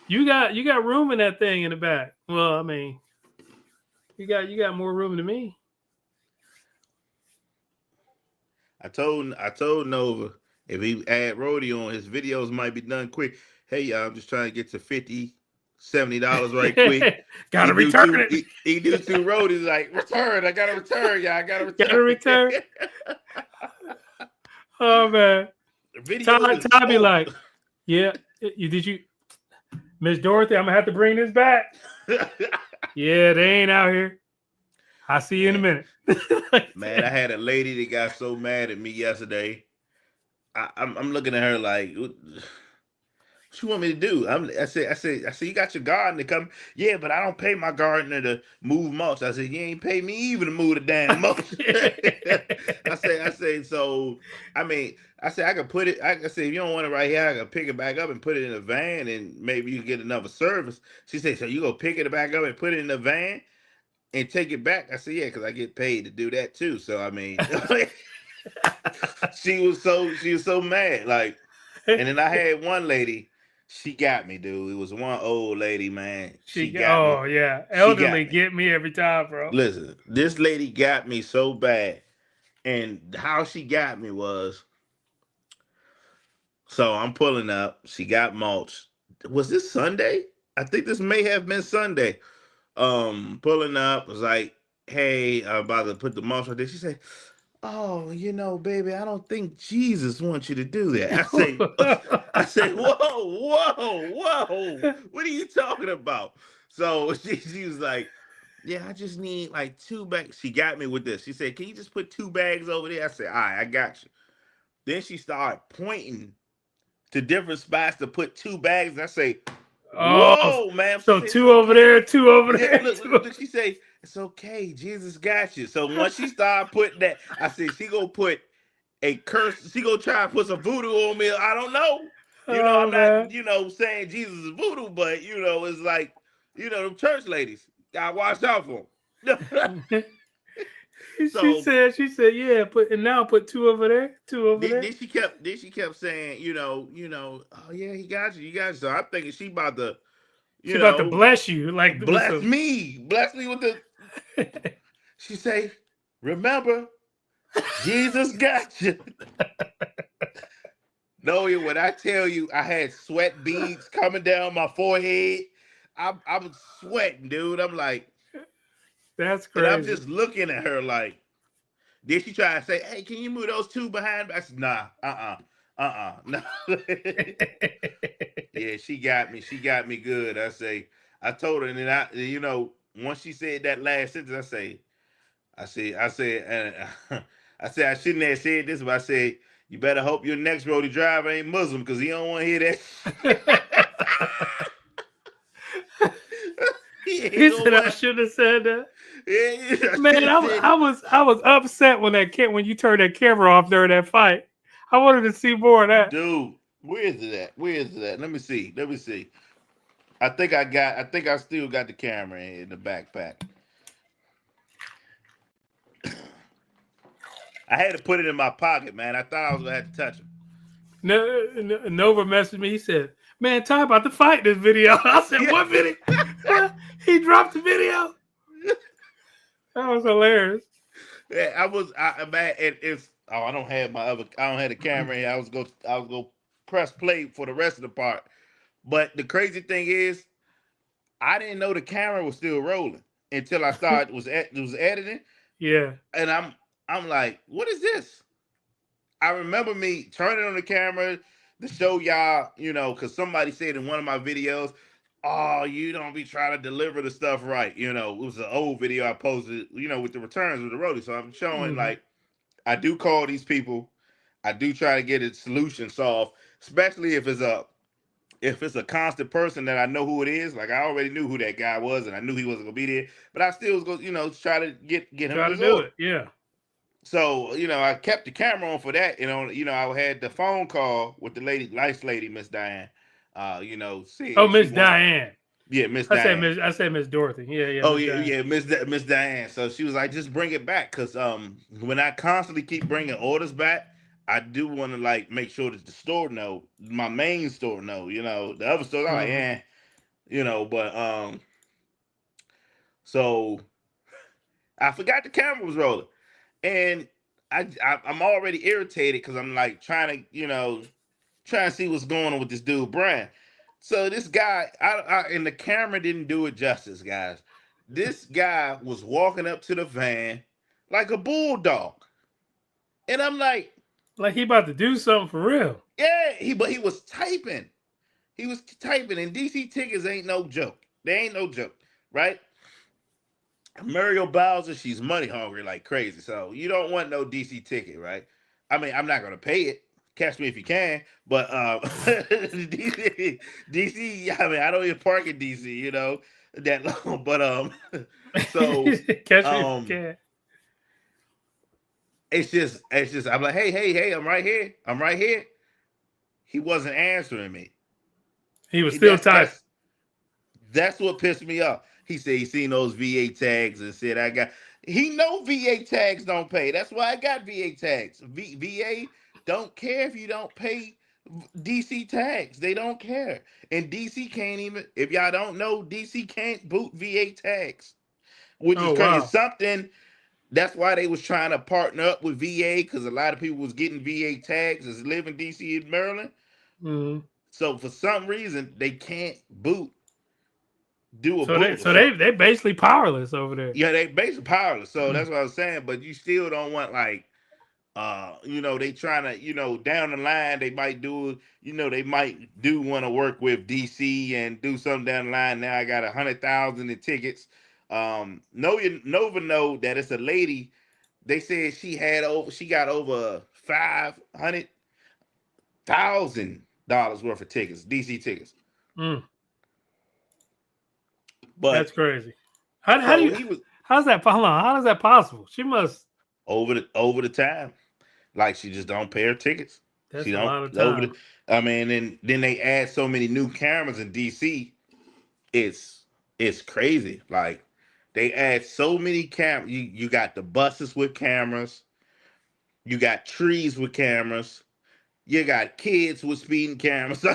You got room in that thing in the back. Well, I mean, you got more room than me. I told Nova if he add Rody on, his videos might be done quick. Hey y'all, I'm just trying to get to $50, $70 right quick. Gotta return it. He do two Rodys like return. I gotta return, y'all. I gotta return. Gotta return. Oh man. Ty be like, yeah. Did you, Miss Dorothy? I'm gonna have to bring this back. Yeah, they ain't out here. I'll see you in a minute. Man, I had a lady that got so mad at me yesterday. I'm looking at her like, what you want me to do? I said, you got your gardener to come. Yeah, but I don't pay my gardener to move mulch. I said, you ain't pay me even to move the damn mulch. I said, so I said I could put it. I said, if you don't want it right here, I can pick it back up and put it in a van, and maybe you can get another service. She said, so you go pick it back up and put it in the van and take it back? I said, yeah, because I get paid to do that too. So she was so mad. Like, and then I had one lady, She got me, dude. It was one old lady, man. She She, got me. oh yeah, She elderly got me. get me every time, bro. Listen, this lady got me so bad. And how she got me was, so I'm pulling up. She got mulch. Was this Sunday? I think this may have been Sunday. Pulling up was like, hey, I'm about to put the mulch on there. She said, oh, baby, I don't think Jesus wants you to do that. I say, whoa, what are you talking about? So she was like, yeah, I just need like 2 bags. She got me with this. She said, can you just put 2 bags over there? I said, all right, I got you. Then she started pointing to different spots to put 2 bags. And I say, Oh, whoa, man. She so said, it's two over okay. there, two over Yeah, there. look, she say, it's okay. Jesus got you. So once she started putting that, I said, she gonna put a curse. She gonna try to put some voodoo on me. I don't know. Oh I'm not, man. saying Jesus is voodoo, but it's like, them church ladies. Gotta watch out for them. she So said, yeah, put two over there, two over then, there. then she kept saying, oh yeah, he got you, So I'm thinking she about to, She about to bless you, like with bless some. me, with the. She say, remember, Jesus got you. No, when I tell you, I had sweat beads coming down my forehead. I was sweating, dude. I'm like, That's and I'm crazy. just looking at her like. Then she tried to say, "Hey, can you move those two behind?" I said, "Nah, no." Yeah, she got me. She got me good. I told her, and then once she said that last sentence, I said, I shouldn't have said this, but I said, you better hope your next roadie driver ain't Muslim because he don't want to hear that. He ain't He gonna said I want. should have said that. Yeah, I should Man, have said. I was upset when when you turned that camera off during that fight. I wanted to see more of that. Dude, where is it at? Where is it at? Let me see. I think I still got the camera in the backpack. I had to put it in my pocket, man. I thought I was gonna have to touch him. Nova messaged me. He said, "Man, talk about the fight this video." I said, Yeah. "What video?" He dropped the video. That was hilarious. Yeah, man, it's I don't have the camera here. I was go press play for the rest of the part. But the crazy thing is, I didn't know the camera was still rolling until I started was editing. Yeah. And I'm like, what is this? I remember me turning on the camera to show y'all, because somebody said in one of my videos, oh, you don't be trying to deliver the stuff right. It was an old video I posted, with the returns with the roadie. So I'm showing like I do call these people. I do try to get a solution solved, especially if it's a constant person that I know who it is. Like I already knew who that guy was, and I knew he wasn't gonna be there. But I still was going, try to get him Try to do resolved. it. Yeah. So, I kept the camera on for that. I had the phone call with the nice lady, Miss Diane. Oh, Said she Miss wanted, Diane. yeah, Miss Diane. I said Miss Dorothy. Yeah, yeah. Oh Miss yeah, Diane. yeah, Miss Diane. So she was like, just bring it back, cause when I constantly keep bringing orders back, I do want to like make sure that the store know, my main store know. The other stores I'm like, but so I forgot the camera was rolling, and I'm already irritated because I'm like trying to trying to see what's going on with this dude Brian. So this guy, and the camera didn't do it justice, guys. This guy was walking up to the van like a bulldog, and I'm like he about to do something for real. yeah, but he was typing. He was typing, and DC tickets ain't no joke. They ain't no joke, right? Muriel Bowser, she's money hungry like crazy. So you don't want no DC ticket, right? I mean, I'm not gonna pay it. Catch me if you can. But DC, I mean, I don't even park in DC, that long. But so Catch me if you um, can. it's just. I'm like, hey, I'm right here. I'm right here. He wasn't answering me. He was still typing. That's what pissed me off. He said he seen those VA tags and said I got. He know VA tags don't pay. That's why I got VA tags. VA don't care if you don't pay DC tags. They don't care. And DC can't even, if y'all don't know, DC can't boot VA tags, which is Oh crazy. wow. Something that's why they was trying to partner up with VA because a lot of people was getting VA tags as living DC in Maryland. Mhm. So for some reason they can't do a So they boot. so they they basically powerless over there. Yeah, they basically powerless. So Mm. that's what I was saying. But you still don't want like they trying to, down the line they might do, they might do want to work with DC and do something down the line. Now I got 100,000 in tickets. Nova know that it's a lady. They said she got over $500,000 worth of tickets, DC tickets. Mm. But That's crazy. How do so you he was how's that hold on, how is that possible? She must over the time. Like she just don't pay her tickets. She that's a don't lot of over the. time. I mean, and then they add so many new cameras in DC. It's crazy. Like they add so many cameras. You got the buses with cameras. You got trees with cameras. You got kids with speeding cameras.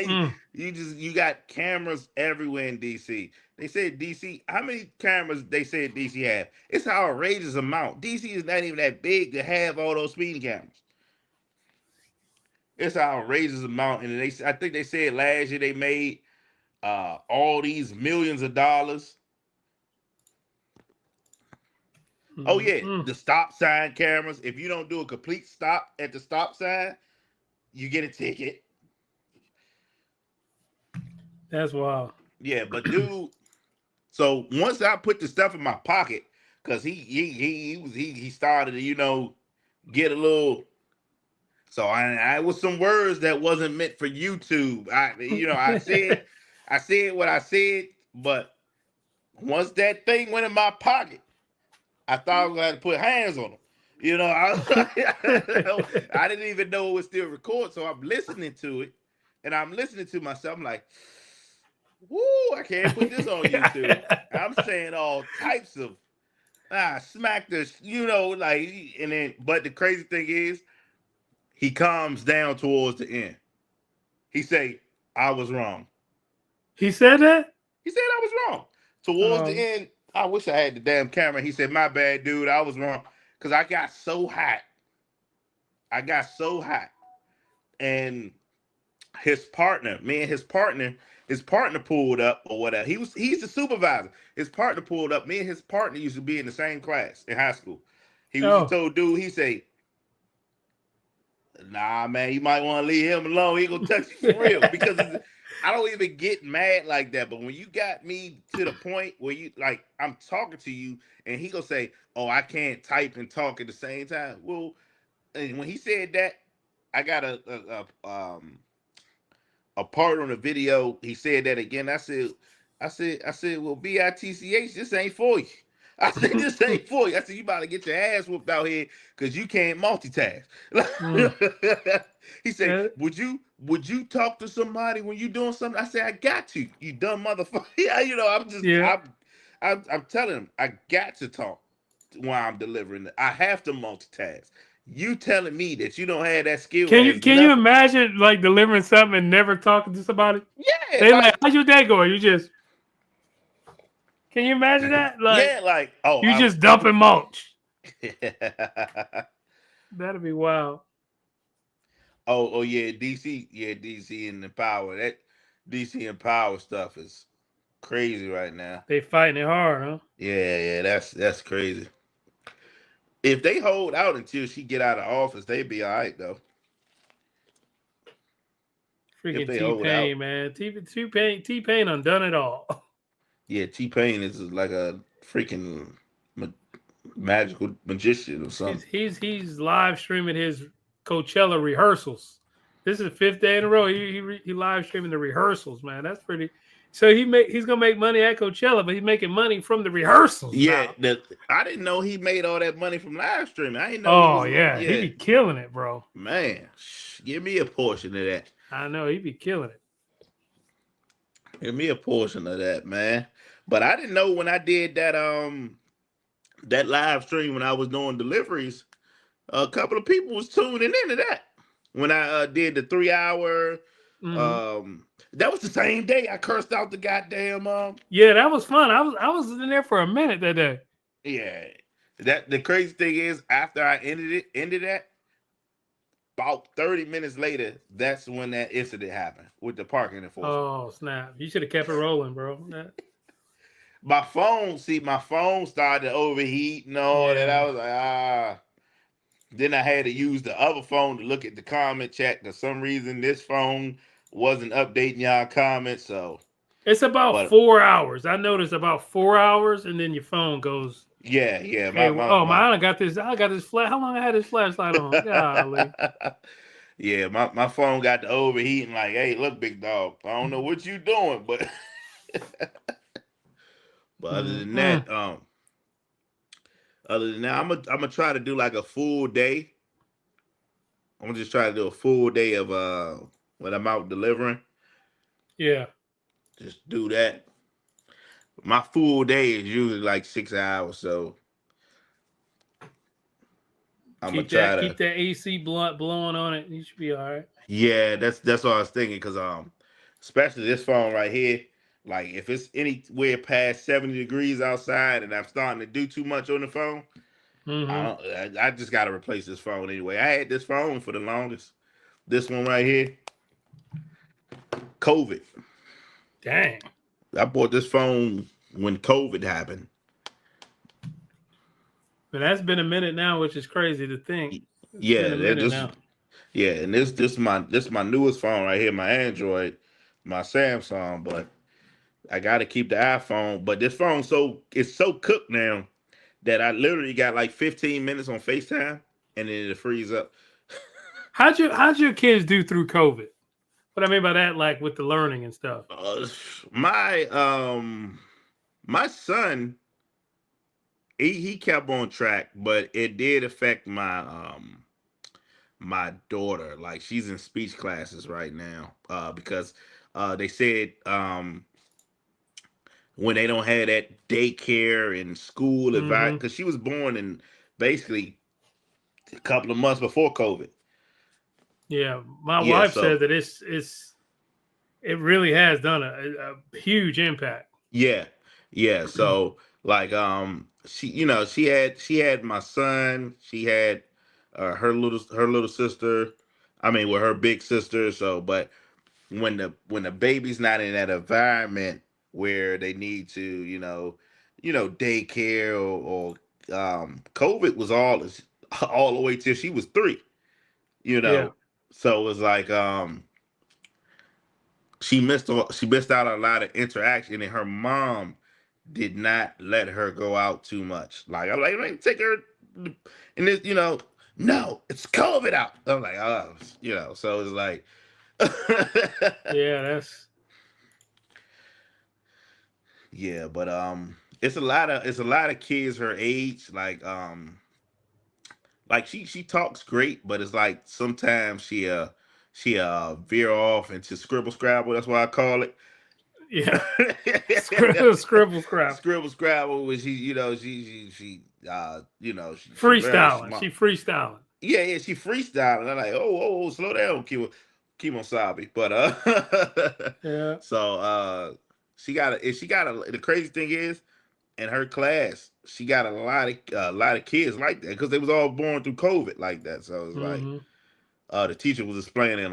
Mm. You got cameras everywhere in DC. They said DC. How many cameras they said DC have? It's an outrageous amount. DC is not even that big to have all those speeding cameras. It's an outrageous amount, and I think they said last year they made all these millions of dollars. Oh yeah, Mm. the stop sign cameras. If you don't do a complete stop at the stop sign, you get a ticket. That's wild. Yeah, but dude, so once I put the stuff in my pocket, cause he started to get a little. So I was some words that wasn't meant for YouTube. I said what I said, but once that thing went in my pocket, I thought I was going to put hands on him. I didn't even know it was still recorded, so I'm listening to it, and I'm listening to myself. I'm like, "Woo! I can't put this on YouTube." I'm saying all types of smack this, like, and then. But the crazy thing is, he calms down towards the end. He say, "I was wrong." He said that? He said I was wrong. Towards the Um, end, I wish I had the damn camera. He said, "My bad, dude. I was wrong." Because I got so hot. I got so hot. And his partner pulled up or whatever. He's the supervisor. His partner pulled up. Me and his partner used to be in the same class in high school. He was oh. told dude, he say, "Nah, man, you might want to leave him alone. He gonna touch you for real." Because I don't even get mad like that. But when you got me to the point where you like I'm talking to you and he gonna say, "Oh, I can't type and talk at the same time." Well, and when he said that, I got a part on the video. He said that again. I said, "Well, bitch, this ain't for you." I said, "This ain't for you." I said, "You about to get your ass whooped out here because you can't multitask." Mm. He said, "Would you talk to somebody when you doing something?" I said, "I got to. You dumb motherfucker." Yeah, Yeah. I'm telling him I got to talk while I'm delivering. I have to multitask. You telling me that you don't have that skill has Can you nothing. imagine like delivering something and never talking to somebody? Yeah, They like, like how's your day going? You just can you imagine that? Like yeah, like oh, you just dumping mulch. I That'd be wild. oh yeah, DC and the power. That DC and power stuff is crazy right now. They fighting it hard, huh? Yeah, that's crazy. If they hold out until she get out of office, they be all right though. If Freaking they T hold out, Pain, man. T Pain undone it all. yeah, T Pain is like a freaking ma- magical magician or He's something. he's he's live streaming his Coachella rehearsals. This is the fifth day in a row. He live streaming the rehearsals, man. That's pretty. So he's gonna make money at Coachella, but he's making money from the rehearsals Yeah, now. I didn't know he made all that money from live streaming. I didn't know he Oh was. yeah, he Yeah, be killing it, bro. man, give me a portion of that. I know he be killing it. Give me a portion of that, man. But I didn't know when I did that live stream when I was doing deliveries, a couple of people was tuning into that. when I did the 3 hour. Mm-hmm. That was the same day I cursed out the goddamn. Yeah, that was fun. I was in there for a minute that day. Yeah, that the crazy thing is after I ended that. About 30 minutes later, that's when that incident happened with the parking enforcement. Oh snap! You should have kept it rolling, bro. My phone started to overheat and all that. I Yeah, was like, ah. Then I had to use the other phone to look at the comment chat. For some reason, this phone wasn't updating y'all comments. So, it's about but 4 hours. I noticed about 4 hours, and then your phone goes. yeah, Hey, oh my! I got this. I got this flash. How long I had this flashlight on? Golly. yeah, my phone got to overheating. Like, hey, look, big dog. I don't know what you doing, but other than Mm-mm. that, I'm gonna try to do like a full day. I'm gonna just try to do a full day of when I'm out delivering. Yeah. Just do that. My full day is usually like 6 hours, so I'm gonna Keep try that to. keep that AC blunt blowing on it. You should be all right. Yeah, that's what I was thinking because especially this phone right here. Like if it's anywhere past 70 degrees outside and I'm starting to do too much on the phone, I Mm-hmm. don't. I just got to replace this phone anyway. I had this phone for the longest. This one right here, COVID. Dang. I bought this phone when COVID happened. But that's been a minute now, which is crazy to think. It's been Yeah, a minute this now. yeah, and this my newest phone right here, my Android, my Samsung, but I gotta keep the iPhone. But this phone it's so cooked now that I literally got like 15 minutes on FaceTime and then it freeze up. How'd your kids do through COVID? What I mean by that, like with the learning and stuff. Uh, my my son, he kept on track, but it did affect my daughter. Like she's in speech classes right now because they said when they don't have that daycare and school advice, Mm-hmm. because she was born in basically a couple of months before COVID. Yeah, my Yeah, wife so said that it really has done a huge impact. yeah, yeah. So like she had my son, she had her little sister. I mean, with her big sister. So, but when the baby's not in that environment where they need to, daycare or COVID was all the way till she was 3, you Yeah. know. So it was like she missed out on a lot of interaction, and her mom did not let her go out too much. Like I'm like, "Man, take her," and this, no, it's COVID out. I'm like, oh, so it's like. Yeah, that's Yeah, but it's a lot of kids her age, like she talks great, but it's like sometimes she veer off into scribble scrabble. That's why I call it. yeah. Scribble scrap. Scribble scrabble, where she very Freestyling. smart. She freestyling. Yeah, she freestyling. I'm like, oh, slow down, Kimosabi. But Yeah. so the crazy thing is, in her class, she got a lot of kids like that because they was all born through COVID like that. So it's like Mm-hmm. the teacher was explaining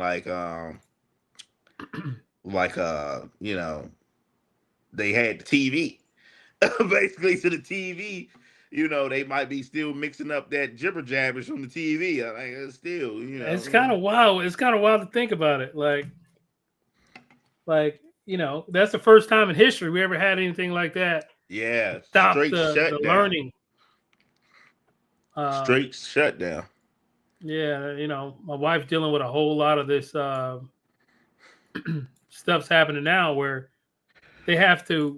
they had the TV basically to the TV. They might be still mixing up that jibber jabbers from the TV. I like it's still, It's kind of wild. It's kind of wild to think about it. Like that's the first time in history we ever had anything like that. yeah, Stop straight the shutdown. learning. Straight shutdown. Yeah, my wife's dealing with a whole lot of this stuff's happening now where they have to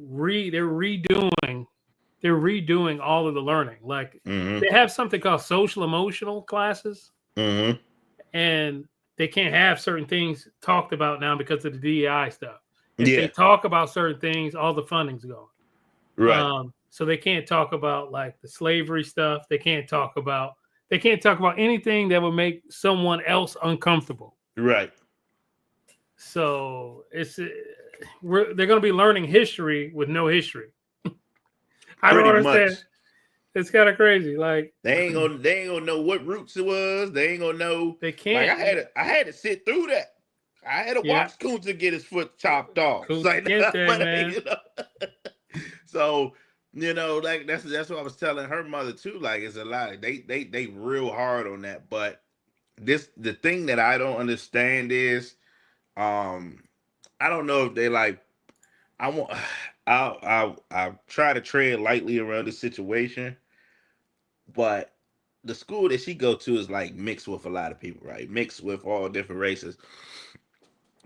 they're redoing all of the learning. Like Mm-hmm. they have something called social emotional classes, Mm-hmm. and they can't have certain things talked about now because of the DEI stuff. If they Yeah. talk about certain things, all the funding's gone. Right. So they can't talk about like the slavery stuff. They can't talk about They can't talk about anything that would make someone else uncomfortable. Right. So they're going to be learning history with no history. I don't Pretty understand. much. It's kind of crazy. Like They ain't gonna know what roots it was. They ain't gonna know. they can't. Like I had to sit through that. I had to watch Kunta get his foot chopped off. Kunta Kinte, man. You know? So, you know, like that's what I was telling her mother too. Like it's a lot. They real hard on that. But the thing that I don't understand is, I don't know if they like. I'll try to tread lightly around the situation, but the school that she go to is like mixed with a lot of people, right? Mixed with all different races.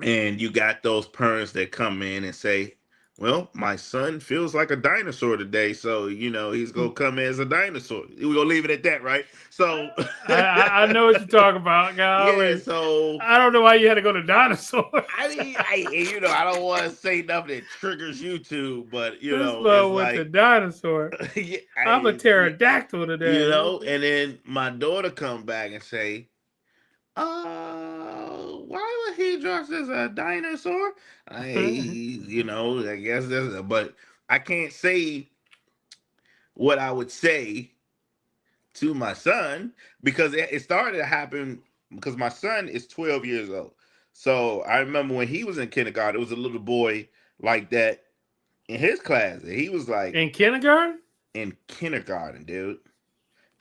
And you got those parents that come in and say, well, my son feels like a dinosaur today, so you know he's gonna come in as a dinosaur. We're gonna leave it at that, right? So I know what you're talking about, guys. yeah, so I don't know why you had to go to dinosaur. I mean, I don't want to say nothing that triggers you two, but you This know, love it's with like the dinosaur. yeah, I'm a pterodactyl today. you know. And then my daughter come back and say, why was he dressed as a dinosaur? You know, I guess that's, but I can't say what I would say to my son because it started to happen because my son is 12 years old. So I remember when he was in kindergarten, it was a little boy like that in his class. And he was like in kindergarten? In kindergarten, dude.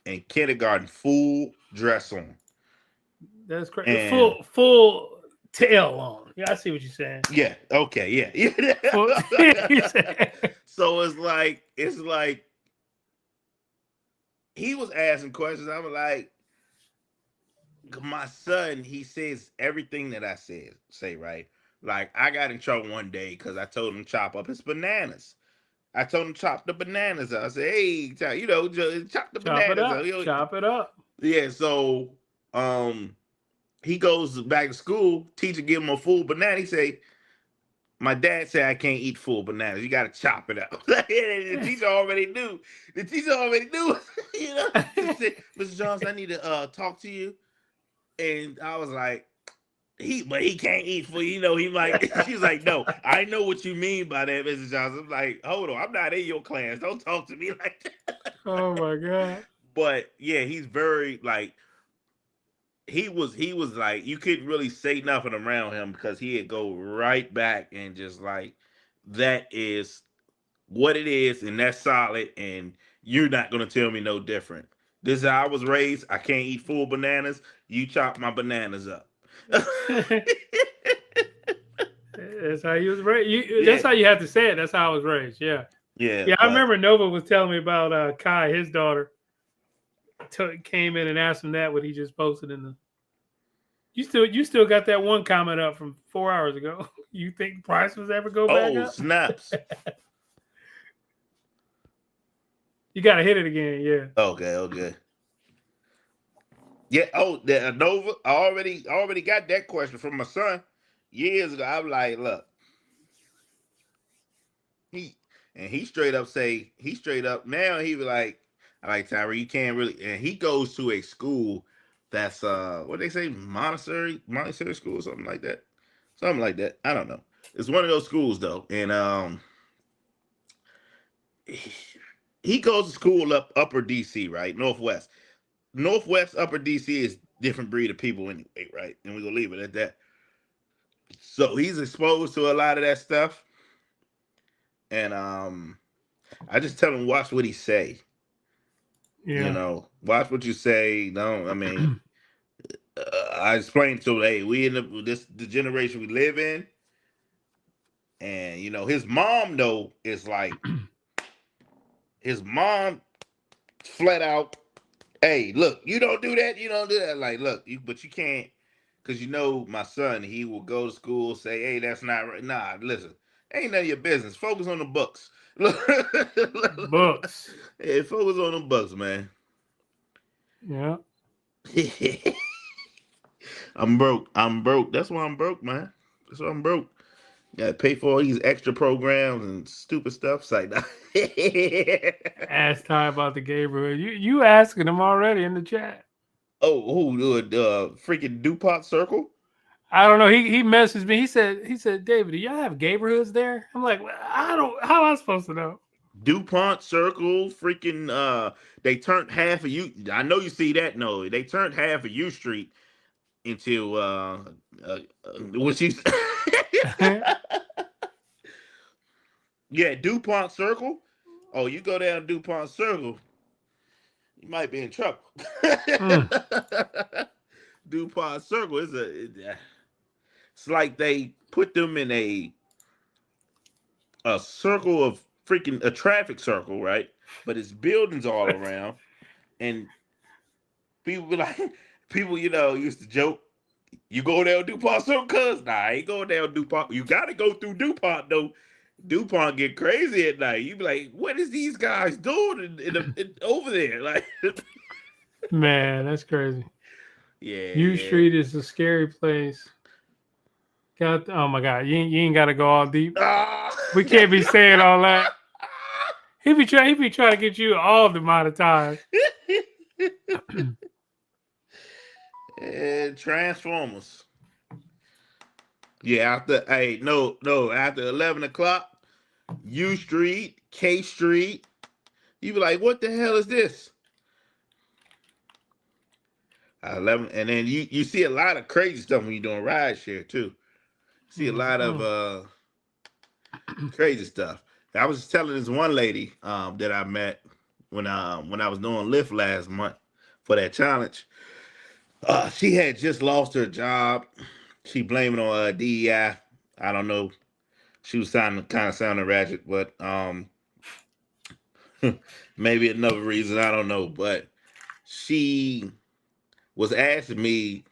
In kindergarten, full dress on. That's crazy. Full tail on. Yeah, I see what you're saying. Yeah. Okay. Yeah. So it's like he was asking questions. I was like, my son, he says everything that I say, right? Like I got in trouble one day because I told him to chop up his bananas. I told him to chop the bananas up. I said, hey, you know, chop the bananas up. Chop it up. Yeah. So, he goes back to school. Teacher give him a full banana. He say, my dad said I can't eat full bananas. You got to chop it up. The teacher already knew. You know, said, Mr. Johnson, I need to talk to you. And I was like, but he can't eat full. You know, she's like, no, I know what you mean by that, Mr. Johnson. I'm like, hold on, I'm not in your class. Don't talk to me like that. Oh my God. But yeah, he's very like, he was like, you couldn't really say nothing around him because he'd go right back and just like, that is what it is, and that's solid, and you're not gonna tell me no different. This is how I was raised. I can't eat full bananas. You chop my bananas up. That's how you was raised. That's how you have to say it. That's how I was raised. Yeah. Yeah. I remember Nova was telling me about Kai, his daughter. Came in and asked him that what he just posted in the. You still got that one comment up from 4 hours ago. You think price was ever go back up? Oh snaps! You gotta hit it again, yeah. Okay. Yeah. Oh, the Nova. I already got that question from my son years ago. I'm like, look, he straight up now. He was like. Tyree, you can't really, and he goes to a school that's what they say, Montessori school or something like that. I don't know. It's one of those schools though, and he goes to school upper DC, right? Northwest upper DC is different breed of people anyway, right? And we're gonna leave it at that. So he's exposed to a lot of that stuff, and I just tell him watch what he say. Yeah. You know, watch what you say. No, I mean, I explained to him, hey, we in the generation we live in, and you know, his mom though is like, his mom flat out, hey, look, you don't do that. Like, look, but you can't, because you know, my son, he will go to school, say, hey, that's not right. Nah, listen, ain't none of your business. Focus on the books. Books. Hey, focus on them books, man. Yeah. I'm broke. That's why I'm broke, man. That's why I'm broke. Got to pay for all these extra programs and stupid stuff. It's like that. Ask Ty about the Gabriel. You asking him already in the chat. Oh, who freaking DuPont Circle? I don't know. He messaged me. He said, David, do y'all have neighborhoods there? I'm like, well, I don't. How am I supposed to know? DuPont Circle, freaking they turned half of you. I know you see that. No, they turned half of U Street into what you yeah, DuPont Circle. Oh, you go down DuPont Circle, you might be in trouble. DuPont Circle is it's like they put them in a circle of freaking a traffic circle, right? But it's buildings all around, and people be like, people, used to joke, you go down DuPont Circle, cuz nah, I ain't going down DuPont. You gotta go through DuPont though. DuPont get crazy at night. You be like, what is these guys doing over there? Like, man, that's crazy. Yeah. U Street is a scary place. Oh my God, you ain't got to go all deep. We can't be saying all that. He be trying to get you all demonetized. And Transformers. Yeah, after 11 o'clock, U Street, K Street. You be like, what the hell is this? 11, and then you see a lot of crazy stuff when you're doing ride share too. See a lot of crazy stuff. I was telling this one lady that I met when I was doing Lyft last month for that challenge. She had just lost her job. She blamed it on DEI. I don't know. She was kind of sounding ratchet, but maybe another reason, I don't know. But she was asking me,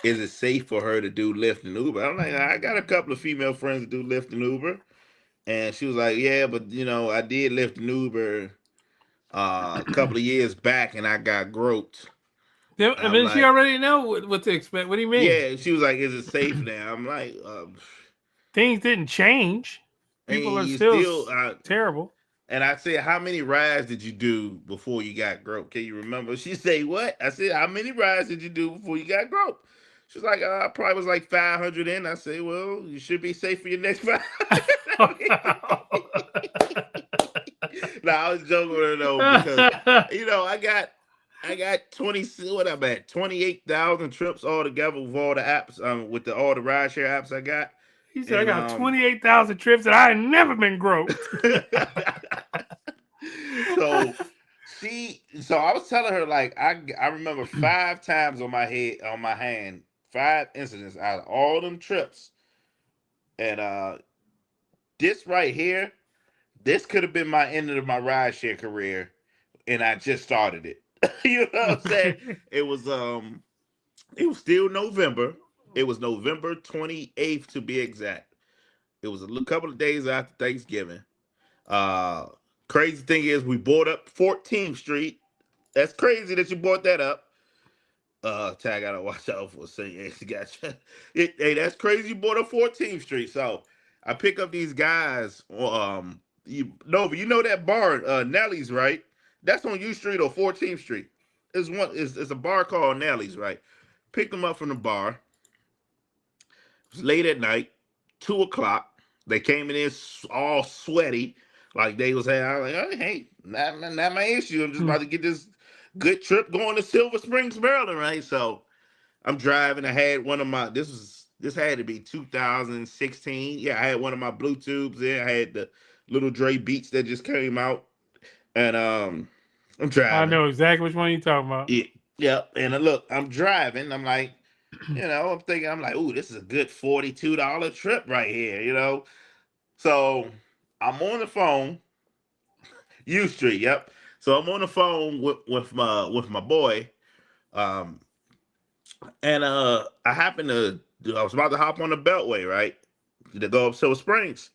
is it safe for her to do Lyft and Uber? I'm like, I got a couple of female friends that do Lyft and Uber. And she was like, yeah, but I did Lyft and Uber a couple of years back and I got groped. Yeah, I mean, she already know what to expect. What do you mean? Yeah, she was like, is it safe now? I'm like, things didn't change. People are still terrible. And I said, how many rides did you do before you got groped? Can you remember? She said, what? I said, how many rides did you do before you got groped? She was like, I probably was like 500 in. I said, well, you should be safe for your next 500. No, I was joking with her though, because I got 28,000 trips all together with all the apps, with all the rideshare apps I got. He said, I got 28,000 trips and I ain't never been groped. So I was telling her, like, I remember 5 times on my hand, 5 incidents out of all them trips. And this right here, this could have been my end of my rideshare career, and I just started it. You know what I'm saying? It was still November. It was November 28th to be exact. It was a couple of days after Thanksgiving. Crazy thing is, we bought up 14th Street. That's crazy that you bought that up. Tag, I gotta watch out for a saying. Gotcha. Hey, that's crazy. You bought up 14th Street. So I pick up these guys. But you know that bar, Nelly's, right? That's on U Street or 14th Street. It's a bar called Nelly's, right? Picked them up from the bar. It was late at night, 2 o'clock. They came in all sweaty, like they was. I was like, oh, hey, not my issue. I'm just about to get this good trip going to Silver Springs, Maryland, right? So I'm driving. I had one of my. This had to be 2016. Yeah, I had one of my Bluetooths there. I had the Little Dre Beats that just came out, and I'm driving. I know exactly which one you're talking about. Yeah. And look, I'm driving. I'm like, I'm thinking, I'm like, ooh, this is a good $42 trip right here, So I'm on the phone, U Street, yep. So I'm on the phone with my boy, and I was about to hop on the Beltway, right, to go up Silver Springs,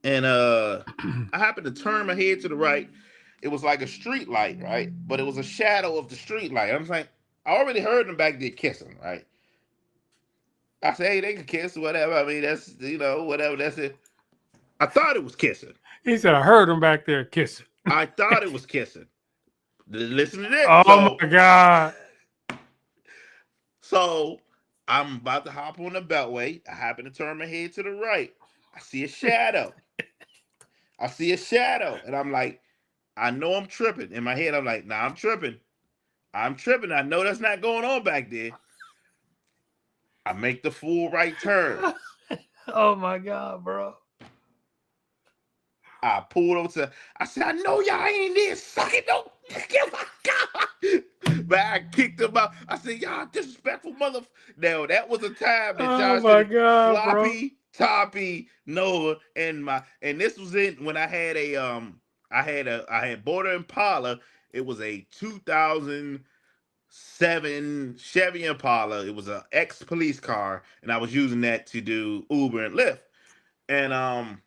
and I happened to turn my head to the right. It was like a street light, right, but it was a shadow of the street light. I'm like, I already heard them back there kissing, right. I said, hey, they can kiss, whatever. I mean, that's, whatever. That's it. I thought it was kissing. He said, I heard them back there kissing. I thought it was kissing. Listen to this. Oh, my God. So I'm about to hop on the beltway. I happen to turn my head to the right. I see a shadow. I see a shadow. And I'm like, I know I'm tripping. In my head, I'm like, nah, I'm tripping. I'm tripping. I know that's not going on back there. I make the full right turn. Oh my God, bro. I pulled over to, I said, I know y'all ain't there. Suck it, don't give my God. But I kicked him out. I said, y'all disrespectful mother. Now, that was a time that Oh y'all my should God, bro. Floppy, Toppy, Noah, and this was in when I had I had Border Impala. It was a 2007 Chevy Impala. It was an ex-police car, and I was using that to do Uber and Lyft. And I'm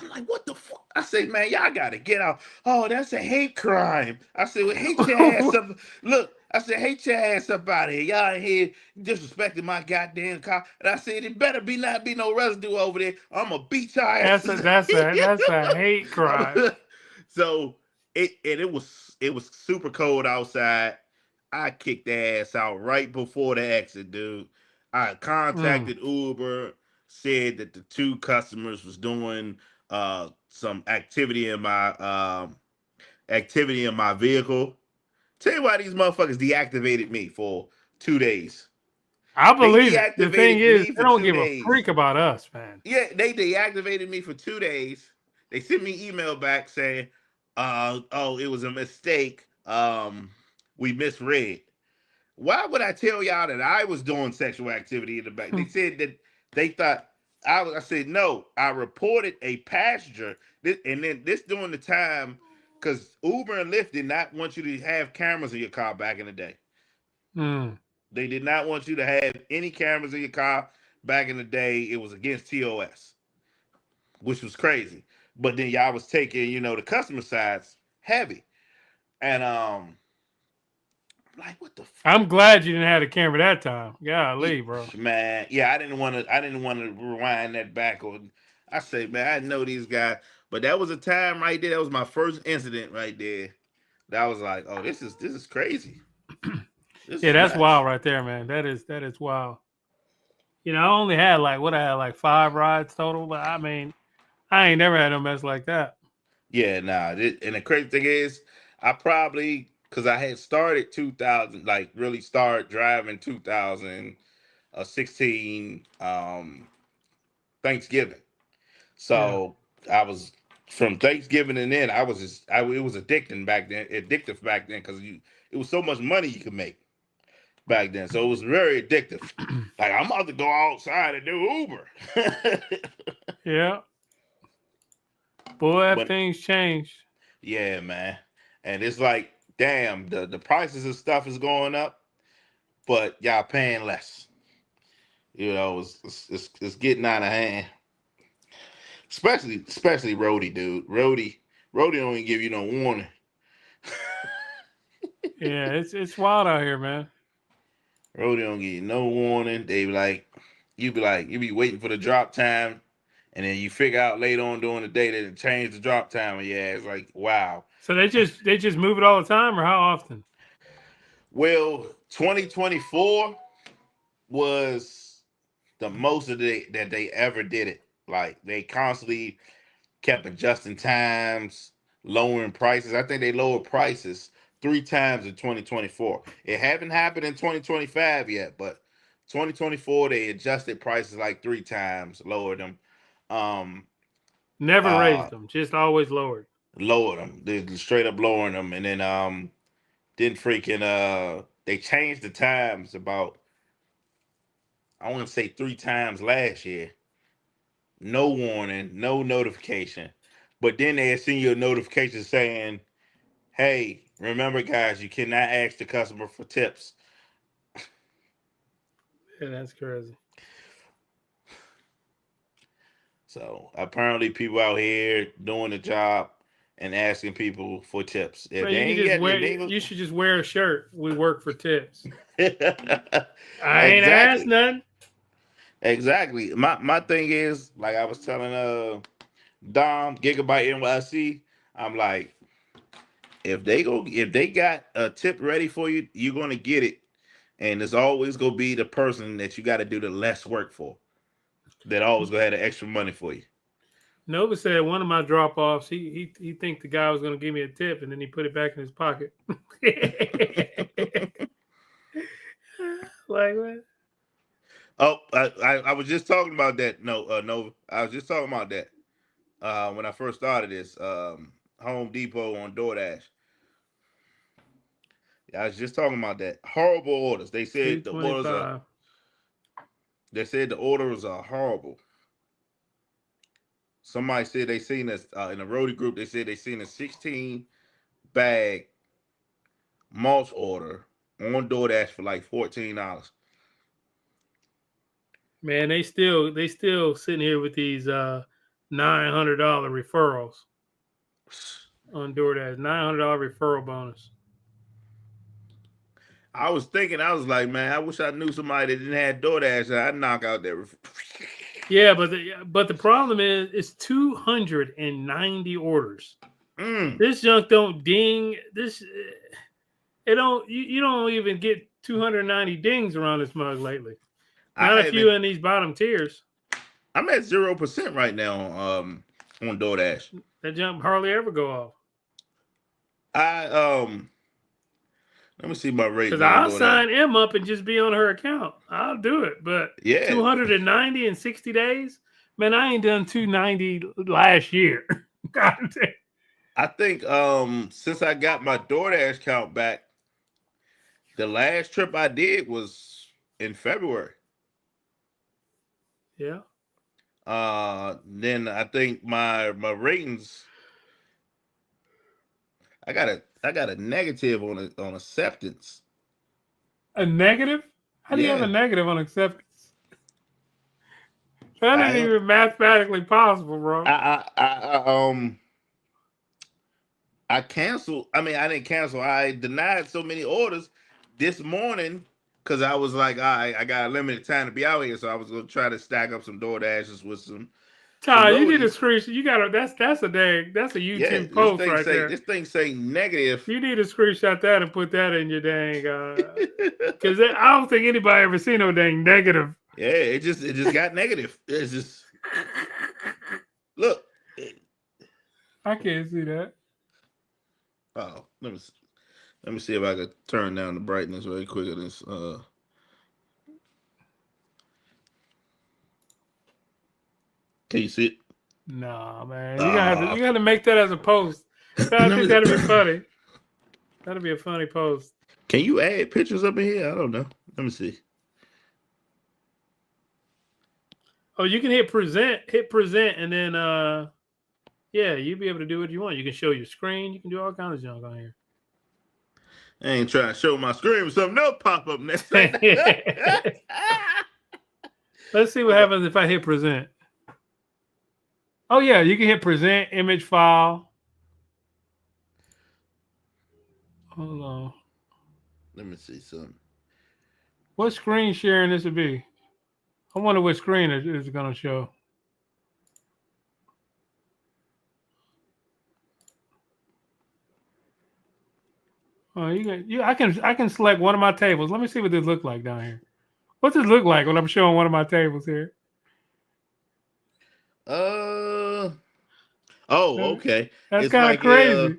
like, what the fuck? I say, man, y'all gotta get out. Oh, that's a hate crime. I said, well, hate your ass up. Look, I said, hate your ass up out of here. Y'all in here disrespecting my goddamn car. And I said, it better be not be no residue over there. I'm gonna beat your That's a asses. hate crime. So it was super cold outside. I kicked their ass out right before the exit, dude. I Mm. contacted Uber, said that the two customers was doing some activity in my vehicle. Tell you why these motherfuckers deactivated me for 2 days. I They believe it. The thing deactivated is, me they for don't two give a days. freak about us, man. Yeah, they deactivated me for 2 days. They sent me email back saying, oh, it was a mistake. We misread. Why would I tell y'all that I was doing sexual activity in the back? They said that they thought I said no. I reported a passenger, and then this during the time because Uber and Lyft did not want you to have cameras in your car back in the day. Mm. They did not want you to have any cameras in your car back in the day. It was against TOS, which was crazy. But then y'all was taking, the customer sides heavy, and like what the I'm glad you didn't have the camera that time. Golly, bro. man, yeah, I didn't want to rewind that back. Or I say, man, I know these guys, but that was a time right there. That was my first incident right there. That was like, oh, this is crazy. This Yeah, is that's nuts. wild right there, man. That is wild. I only had I had like 5 rides total, but I mean, I ain't never had no mess like that. Yeah, nah. And the crazy thing is, I probably because I had started 2000, like really started driving 2016 Thanksgiving. Yeah. So I was from Thanksgiving and then I was it was addictive back then because it was so much money you could make back then. So it was very addictive. Like I'm about to go outside and do Uber. Yeah. Boy, have But things changed. yeah, man. And it's like, damn, the prices of stuff is going up, but y'all paying less. It's getting out of hand. Especially Rody, dude. Rody don't even give you no warning. Yeah, it's wild out here, man. Rody don't give you no warning. They be like, you be waiting for the drop time, and then you figure out later on during the day that it changed the drop time, and yeah, it's like, wow. So they just move it all the time, or how often? Well, 2024 was the most that they ever did it. Like they constantly kept adjusting times, lowering prices. I think they lowered prices 3 times in 2024. It haven't happened in 2025 yet, but 2024 they adjusted prices like 3 times, lowered them, um, Never uh, raised them, just always lowered. lowered them. They straight up lowering them, and then didn't freaking they changed the times about I want to say 3 times last year. No warning, no notification. But then they send you a notification saying, hey, remember, guys, you cannot ask the customer for tips. Yeah, that's crazy. So apparently, people out here doing the job and asking people for tips. If Bro, they you can ain't just get, wear. if they You should just wear a shirt. We work for tips. ain't, I ain't asked exactly, nothing. exactly. My thing is, like I was telling Dom Gigabyte NYC, I'm like, if they got a tip ready for you, you're gonna get it. and it's always gonna be the person that you got to do the less work for. That always gonna have the extra money for you. Nova said one of my drop offs. He think the guy was gonna give me a tip, and then he put it back in his pocket. Like what? Oh, I was just talking about that. No, I was just talking about that when I first started this. Home Depot on DoorDash. I was just talking about that. Horrible orders. They said the orders are. 225. They said the orders are horrible. Somebody said they seen us in a roadie group. They said they seen a 16 bag mulch order on DoorDash for like $14. Man, they still sitting here with these $900 referrals on DoorDash. $900 referral bonus. I was thinking, I was like, man, I wish I knew somebody that didn't have DoorDash. I'd knock out that. Yeah, but the problem is it's 290 orders. This junk don't ding. You don't even get 290 dings around this mug lately. Not a few in these bottom tiers. I'm at 0% right now on DoorDash. That jump hardly ever go off. Let me see my rate. Because I'll sign M up and just be on her account. I'll do it. But yeah, 290 in 60 days? Man, I ain't done 290 last year. God damn. I think since I got my DoorDash count back, the last trip I did was in February. Yeah. Then I think my ratings, I got a negative on acceptance. A negative? How do you have a negative on acceptance? That ain't even mathematically possible, bro. I canceled. I mean, I didn't cancel. I denied so many orders this morning because I was like, I got a limited time to be out here, so I was gonna try to stack up some DoorDashes with some. Ty, you need a screenshot. You got that's a YouTube post right there. This thing say negative. You need to screenshot that and put that in your dang because I don't think anybody ever seen no dang negative. Yeah, it just got negative. It's just look. I can't see that. Oh, let me see if I could turn down the brightness really quick of this. Can you see it? Nah, man. You gotta make that as a post. I think that'd be funny. That'd be a funny post. Can you add pictures up in here? I don't know. Let me see. Oh, you can hit present, and then yeah, you'll be able to do what you want. You can show your screen. You can do all kinds of junk on here. I ain't trying to show my screen with something else pop up next. Let's see what happens if I hit present. Oh yeah, you can hit present image file. Hold on. Let me see something. What screen sharing this would be? I wonder what screen it is going to show. Oh, I can select one of my tables. Let me see what this look like down here. What's this look like when I'm showing one of my tables here? Oh, okay. That's kind of crazy.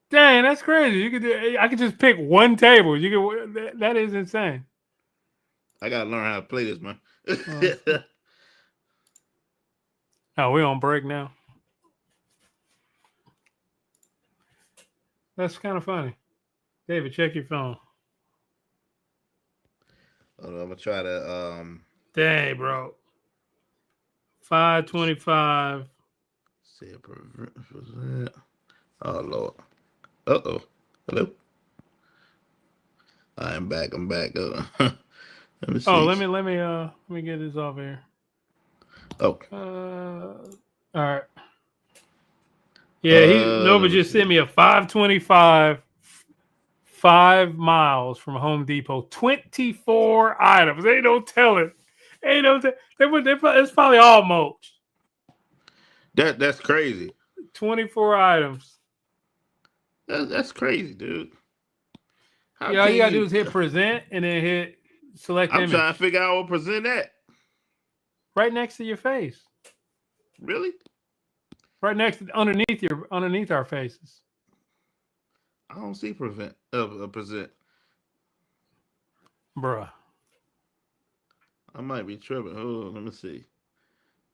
Dang, that's crazy. I could just pick one table. That is insane. I gotta learn how to play this, man. Oh, we're on break now. That's kind of funny. David, check your phone. I'm gonna try to Dang, bro. 525. Oh Lord. Uh-oh. Hello. I'm back. Let me see. Oh, let me get this off here. Oh. All right. Yeah, Nova just sent me a 525, 5 miles from Home Depot, 24 items. Ain't no telling. It's probably all mulch. That's crazy. 24 items. That's crazy, dude. How Yeah, all can you gotta do you? is hit present and then hit select I'm image trying to figure out how to present that. right next to your face, Really? right next to underneath our faces, I don't see present. bruh. I might be tripping. Hold on, let me see.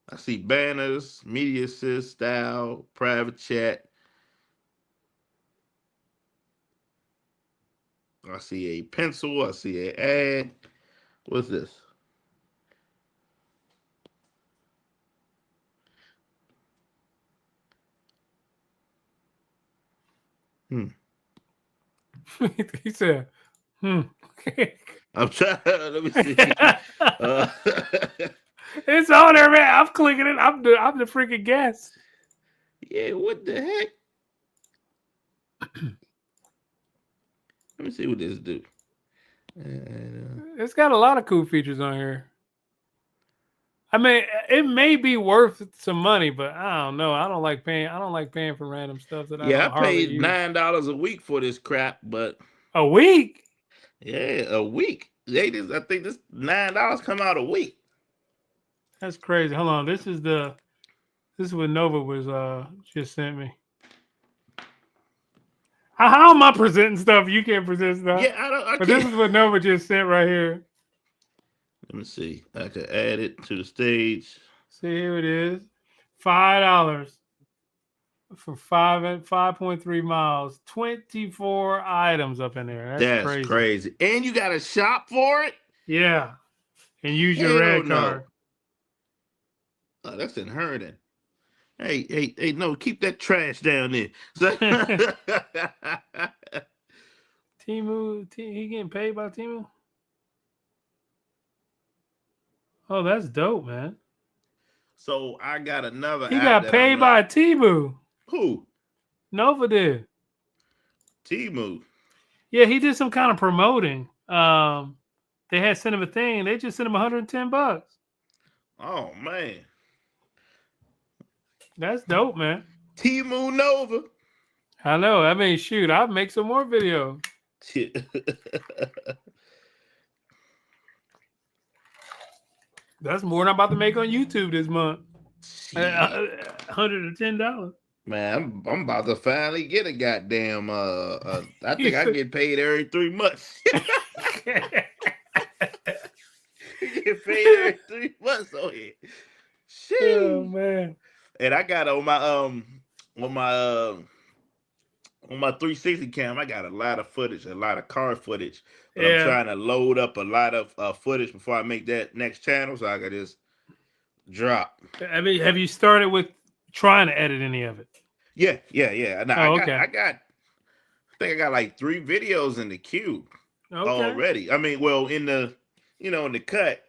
I see banners, media assist, style, private chat. I see a pencil. I see an ad. What's this? Hmm. He said, "Hmm." I'm trying. Let me see. Uh, It's on there, man. I'm clicking it. I'm the freaking guest. yeah. What the heck? Let me see what this do. It's got a lot of cool features on here. I mean, it may be worth some money, but I don't know. I don't like paying for random stuff that I Yeah, I don't hardly paid use. $9 a week for this crap, but A week? yeah, a week. I think this $9 come out a week. That's crazy. Hold on. This is what Nova was just sent me. How am I presenting stuff? You can't present stuff. Yeah, I But this can't. is what Nova just sent right here. Let me see. I could add it to the stage. See, here it is. $5 for 5.3 miles. 24 items up in there. That's That's crazy. crazy. And you got to shop for it? Yeah. And use your Hell red no. card. Oh, that's inheriting. Hey, no, keep that trash down there. So, Temu, he getting paid by Temu? Oh, that's dope, man. so I got another He app got that I'm paid running. by Temu. Who? Nova did. Temu. Yeah, he did some kind of promoting. They had sent him a thing. They just sent him $110. Oh man. That's dope, man. Temu Nova. I know. I mean, shoot, I'll make some more videos. That's more than I'm about to make on YouTube this month. $110. Man, I'm about to finally get a goddamn. I think I get paid every 3 months. Get paid every 3 months on here. Oh Sheesh. man. And I got on my 360 cam, I got a lot of footage, a lot of car footage. But I'm Yeah. trying to load up a lot of footage before I make that next channel, so I can just drop. I mean, have you started with trying to edit any of it? Yeah. No, okay. I think I got like 3 videos in the queue already. I mean, well, in the in the cut.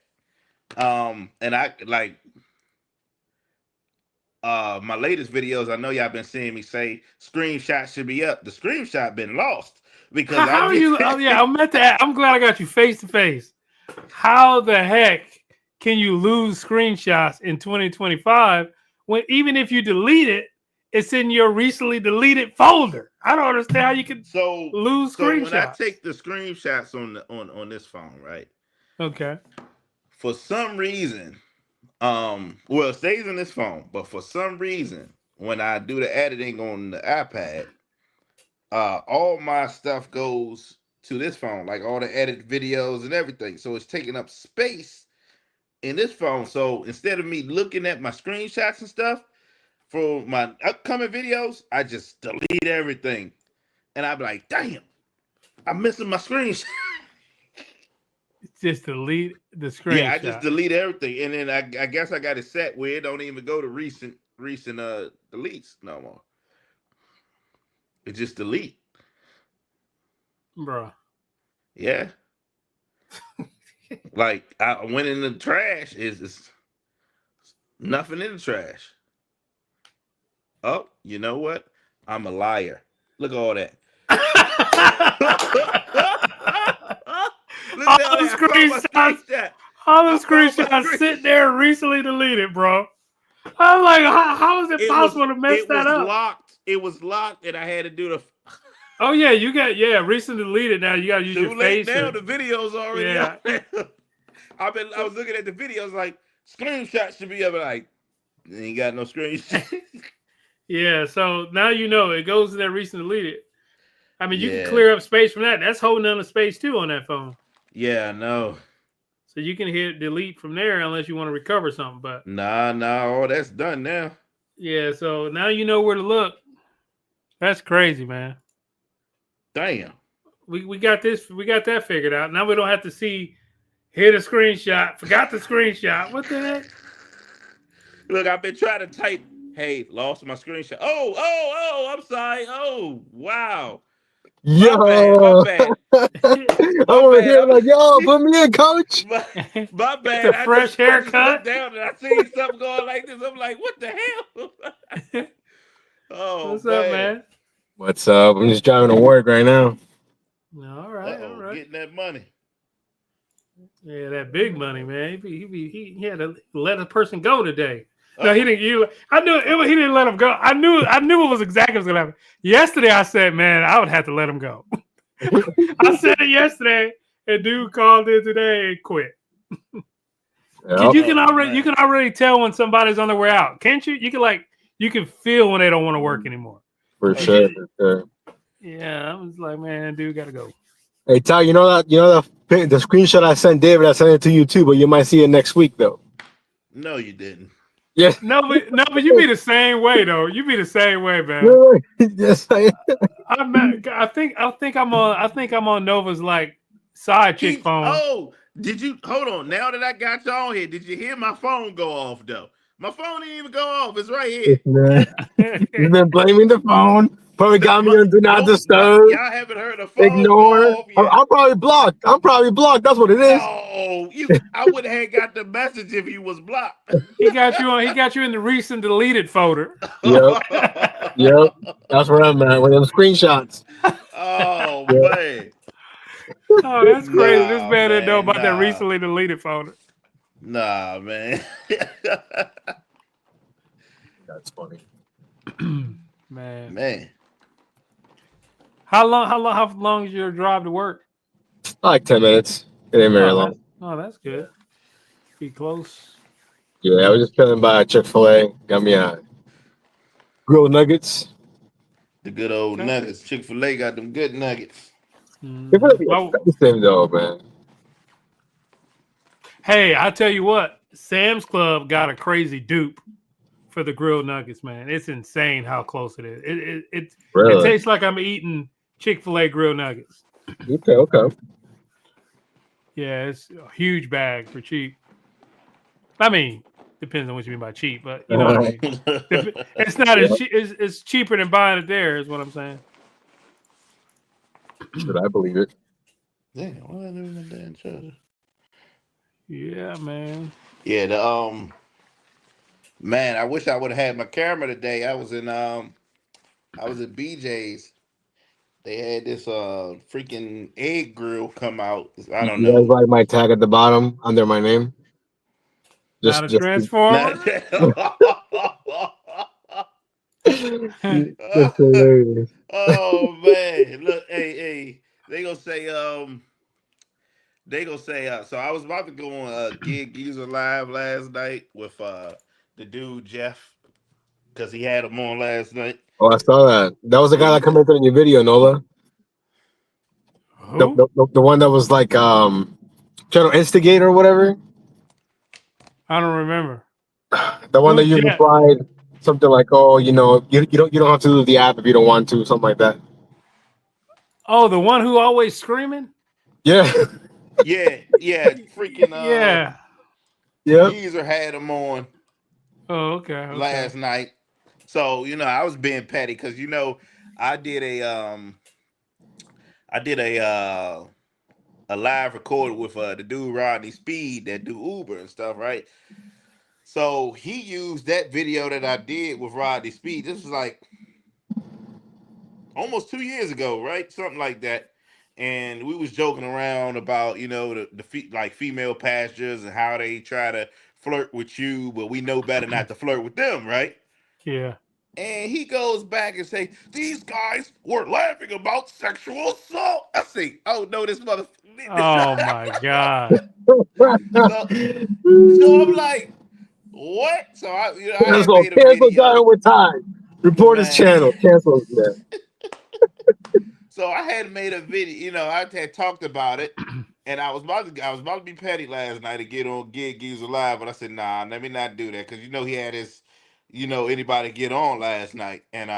And I like my latest videos, I know y'all been seeing me say screenshots should be up. The screenshot been lost because How are you? Oh yeah, I'm glad I got you face to face. How the heck can you lose screenshots in 2025 when even if you delete it, it's in your recently deleted folder? I don't understand how you can lose screenshots. When I take the screenshots on this phone, right? Okay. For some reason, well, it stays in this phone, but for some reason, when I do the editing on the iPad, all my stuff goes to this phone, like all the edit videos and everything. So it's taking up space in this phone. So instead of me looking at my screenshots and stuff for my upcoming videos, I just delete everything. And I'm like, damn, I'm missing my screenshot. Just delete the screenshot. Yeah, I just delete everything. And then I guess I got it set where it don't even go to recent deletes no more. It just delete. Bruh. Yeah. Like I went in the trash. Is nothing in the trash. Oh, you know what? I'm a liar. Look at all that. All the screenshots sitting there recently deleted, bro. I'm like, how is it possible to mess that up? Locked. It was locked, and I had to do the. Oh yeah, you got recently deleted. Now you got to use your Too late face. now. The video's already Yeah. up there. I was looking at the videos like screenshots should be up. Like ain't got no screenshots. Yeah. So now you know it goes to that recently deleted. I mean, you can Yeah, clear up space from that. That's holding on to space too on that phone. yeah, I know. So you can hit delete from there unless you want to recover something. But Nah, all that's done now. yeah, so now you know where to look. That's crazy, man. Damn. We got that figured out. Now we don't have to see hit a screenshot, forgot the screenshot. What the heck? Look, I've been trying to type. Hey, lost my screenshot. Oh, I'm sorry. Oh, wow. My bad. Yo, I'm My over bad. here like, yo, put me in, coach. My bad. It's a fresh I just haircut. looked down and I seen something going like this. I'm like, what the hell? Oh, What's up, man? What's up? I'm just driving to work right now. All right, all right. Getting that money. Yeah, that big money, man. He had to let a person go today. No, he didn't. I knew he didn't let him go. I knew it was exactly what was gonna happen. Yesterday, I said, man, I would have to let him go. I said it yesterday, and dude called in today and quit. Yep. You can already tell when somebody's on their way out, can't you? You can feel when they don't want to work anymore. For sure. Yeah, I was like, man, dude, gotta go. Hey, Ty, you know the screenshot I sent David. I sent it to you too, but you might see it next week though. No, you didn't. Yeah. No, but you be the same way though. You be the same way, man. Yes, I think I'm on Nova's like side chick phone. Oh, did you hold on? Now that I got you on here, did you hear my phone go off though? My phone didn't even go off. It's right here. You've been blaming the phone. Probably got me on do not disturb. Y'all haven't heard a phone Ignore. go off yet. I'm probably blocked. That's what it is. No, I would have got the message if you was blocked. He got you in the recent deleted folder. Yep. That's where I'm at with them screenshots. Oh man. Oh, that's crazy. This man didn't know about that recently deleted folder. Nah, man. That's funny. Man. How long is your drive to work? Like 10 minutes. It ain't very long. That's good. Be close. Yeah, I was just chilling by Chick-fil-A. Got me a grilled nuggets. The good old nuggets. Chick-fil-A got them good nuggets. They're pretty expensive though, man. Hey, I tell you what, Sam's Club got a crazy dupe for the grilled nuggets, man. It's insane how close it is. It tastes like I'm eating Chick-fil-A grilled nuggets. Okay. Yeah, it's a huge bag for cheap. I mean, depends on what you mean by cheap, but you know what I mean. It's not as cheap. It's cheaper than buying it there, is what I'm saying. Should I believe it? Damn, why I doing my damn charger? Yeah, man. Yeah, man, I wish I would have had my camera today. I was at BJ's. They had this freaking egg grill come out. I don't know. You guys like my tag at the bottom under my name? Not a transformer. Oh man, look, hey, they gonna say, so I was about to go on Gig Geezer Live last night with the dude Jeff, because he had him on last night. Oh, I saw that. That was the guy that commented on your video, Nola. The one that was like trying to instigate or whatever. I don't remember. The one that you replied something like, "Oh, you don't have to do the app if you don't want to," something like that. Oh, the one who always screaming? Yeah. Yeah, freaking yeah. Geezer had him on. Oh, okay. Last night. So, I was being petty because I did a live recording with the dude Rodney Speed that do Uber and stuff, right? So he used that video that I did with Rodney Speed. This was like almost 2 years ago, right? Something like that. And we was joking around about, the female pastors and how they try to flirt with you, but we know better not to flirt with them, right? Yeah. And he goes back and say, these guys were laughing about sexual assault. I say, oh no, this mother. Oh my god. So I'm like, what? So I had Cancel, made a cancel video, Dial with time. Report his man. channel. Cancel his man. So I had made a video, I had talked about it, and I was about to be petty last night to get on Geezer Live, but I said, nah, let me not do that, because he had his, anybody get on last night, and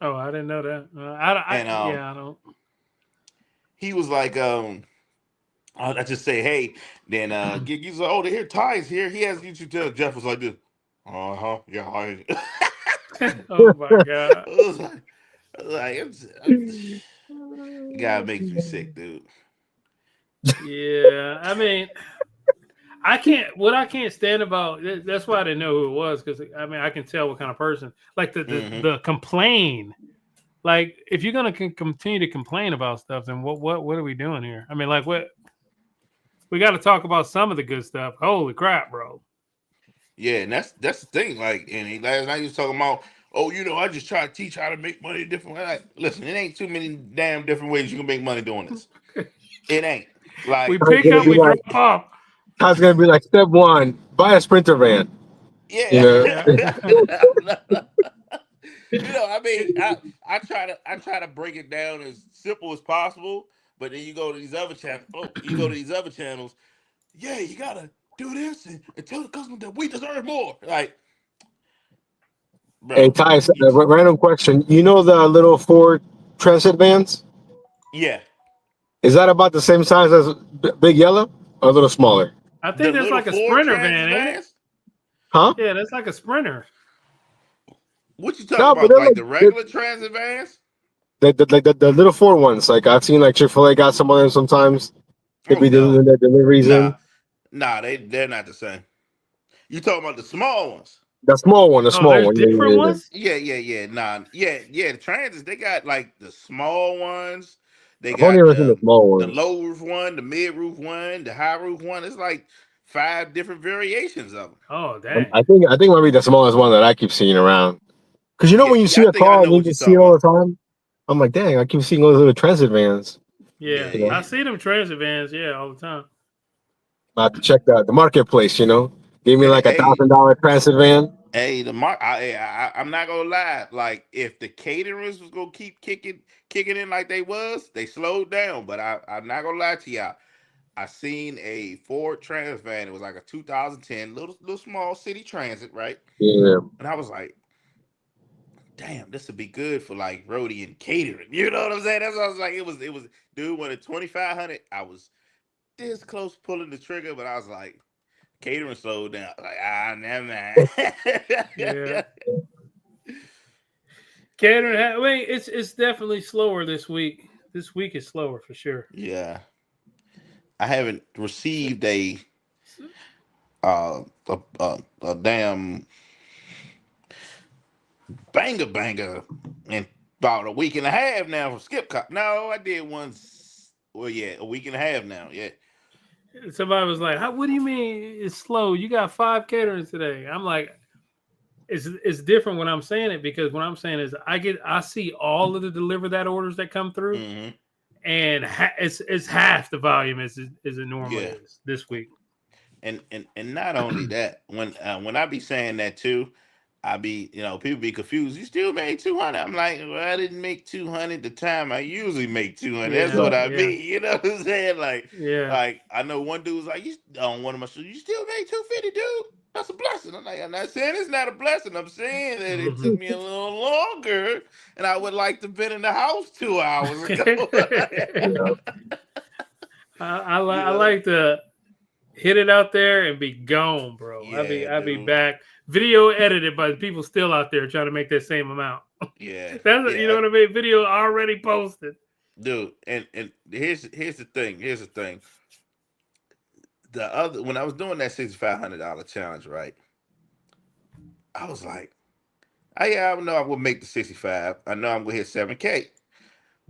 Oh, I didn't know that. I don't. he was like, I just say, hey, then Geezer, oh, here Ty's here. He has YouTube channel. Jeff was like this, yeah, Oh my god. I was like, it gotta make you sick, dude. Yeah, I mean, I can't stand about. That's why I didn't know who it was, because I mean, I can tell what kind of person. Like the complain. Like, if you're gonna continue to complain about stuff, then what are we doing here? I mean, like, what we got to talk about some of the good stuff. Holy crap, bro! Yeah, and that's the thing. Like, and last night he was talking about, oh, I just try to teach how to make money different way. Like, listen, it ain't too many damn different ways you can make money doing this. It ain't. Like, We pick up, we drop off. I was gonna be like, step one, buy a Sprinter van. yeah. I mean, I try to break it down as simple as possible, but then you go to these other channels. Yeah, you gotta do this and tell the customer that we deserve more. Like, bro, hey, Ty, random question. You know the little Ford Transit vans? Yeah. Is that about the same size as Big Yellow, or a little smaller? I think that's like a Sprinter van, ain't it? Huh? Yeah, that's like a Sprinter. What you talking about? Like the regular transit vans? The little Ford ones. Like, I've seen like Chick-fil-A got some of them sometimes. They be doing their deliveries in. Nah, they're not the same. You talking about the small ones? The small one, Different ones? Yeah. Nah, yeah. The transits, they got like the small ones. They I've got only ever seen the small ones. The low roof one, the mid roof one, the high roof one. It's like 5 different variations of them. Oh, dang. I think might be the smallest one that I keep seeing around. Because when you see a car and you can see it all the time, I'm like, dang, I keep seeing those little transit vans. Yeah, I see them transit vans, all the time. I have to check the marketplace, Give me like $1,000 transit van. Hey, I'm not gonna lie. Like, if the caterers was gonna keep kicking in like they slowed down. But I'm not gonna lie to y'all. I seen a Ford Trans van. It was like a 2010 little small city transit, right? Yeah. And I was like, damn, this would be good for like roadie and catering. You know what I'm saying? That's what I was like. It was dude, when at 2,500, I was this close pulling the trigger, but I was like, catering slowed down. Like, never mind. Yeah. Catering, I mean, it's definitely slower this week. This week is slower for sure. Yeah. I haven't received a damn banger in about a week and a half now from Skip Cop. No, I did once. Well, yeah, a week and a half now. Yeah. Somebody was like, what do you mean it's slow? You got 5 caterers today. I'm like, it's different when I'm saying it, because what I'm saying is I see all of the deliver that orders that come through, and it's half the volume as it normally is this week. And not only that, when I be saying that too, I be, people be confused. You still made 200. I'm like, well, I didn't make 200 the time I usually make 200. That's what I mean. You know what I'm saying? Like, like, I know one dude was like, on one of my shows, you still made 250, dude. That's a blessing. I'm like, I'm not saying it's not a blessing. I'm saying that it took me a little longer, and I would like to been in the house 2 hours ago. I like to hit it out there and be gone, bro. Yeah, I'll be back. Video edited, but people still out there trying to make that same amount. Yeah. You know what I mean? Video already posted. Dude, and here's the thing. When I was doing that $6,500 challenge, right? I was like, I know I will make the 65. I know I'm gonna hit 7K.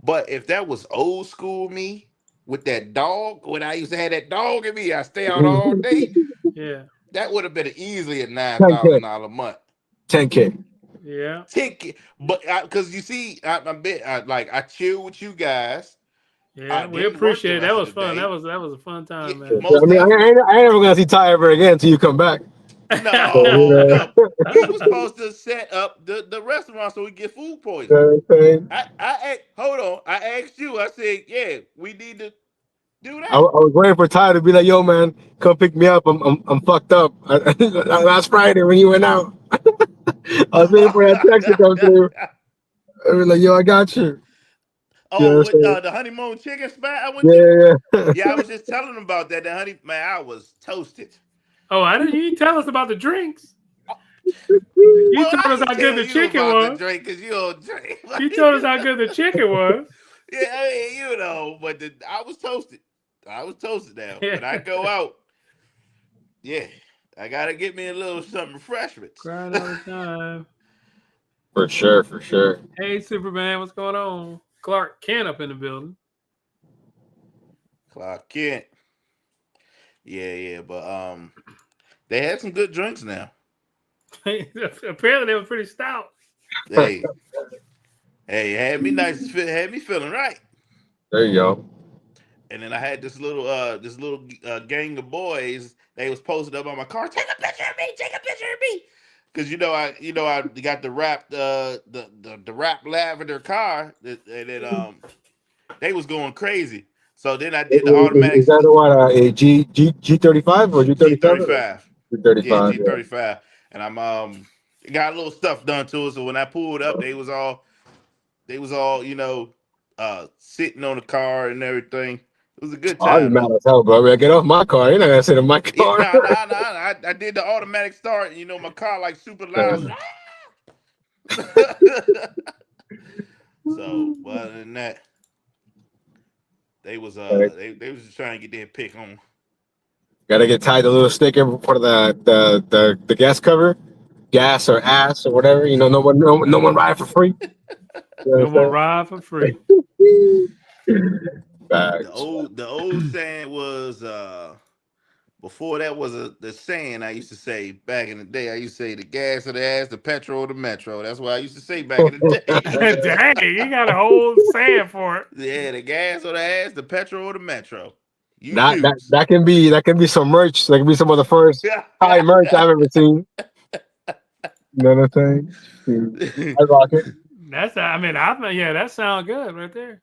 But if that was old school me with that dog, when I used to have that dog in me, I stay out all day. Yeah. That would have been easily a $9,000 a month. 10K. Yeah. ticket, but because you see, I chill with you guys. Yeah, I we didn't work the appreciate it. That rest of was the fun. day. That was a fun Yeah, time, I man. most mean, definitely. I ain't never gonna see Ty ever again until you come back. No, So, no. We was supposed to set up the restaurant so we get food you poisoning. know what I'm saying? Hold on. I asked you. I said, yeah, we need to do I that. was waiting for Ty to be like, "Yo, man, come pick me up. I'm fucked up." Last Friday when you went out, I was waiting for that text to come through. I was like, "Yo, I got you." You know Oh, what I'm with saying? the honeymoon chicken spot I went to. Yeah, yeah. Yeah, I was just telling them about that. The honey, man, I was toasted. Oh, I didn't. You tell us about the drinks. You Well, told I us can how good tell the you chicken about the was. drink because you don't drink. You told us how good the chicken was. Yeah, I mean, but I was toasted. I was toasted now. When I go out, yeah, I gotta get me a little something refreshments. Crying all the time. For sure, for sure. Hey, Superman, what's going on? Clark Kent up in the building. Clark Kent. Yeah, but they had some good drinks now. Apparently, they were pretty stout. Hey, had me had me feeling right. There you go. And then I had this little gang of boys. They was posted up on my car. Take a picture of me. Take a picture of me. Because I got the wrapped the wrapped lavender car, and then they was going crazy. So then I did the automatic Is that what a G35 or G37? G35. Yeah, G35. Yeah. G35. And I'm got a little stuff done to it. So when I pulled up, they was all sitting on the car and everything. It was a good Oh, I'd be time mad though. as hell, bro. I get off my car. You're not gonna sit in my Yeah, car. nah. I did the automatic start. My car like super loud. So, but other than that, they was just trying to get their pick on. Gotta get tied a little sticker for the gas cover, gas or ass or whatever. No one ride for free. No more ride for free. The Bags. old saying was before that was the saying I used to say back in the day. I used to say the gas or the ass, the petrol or the metro. That's what I used to say back in the day. Dang, you got a whole saying for it. Yeah, the gas or the ass, the petrol or the metro. You That choose. that can be some merch. That can be some of the first high merch I've ever seen. You know what I'm saying? I rock it. Yeah, that sounds good right there.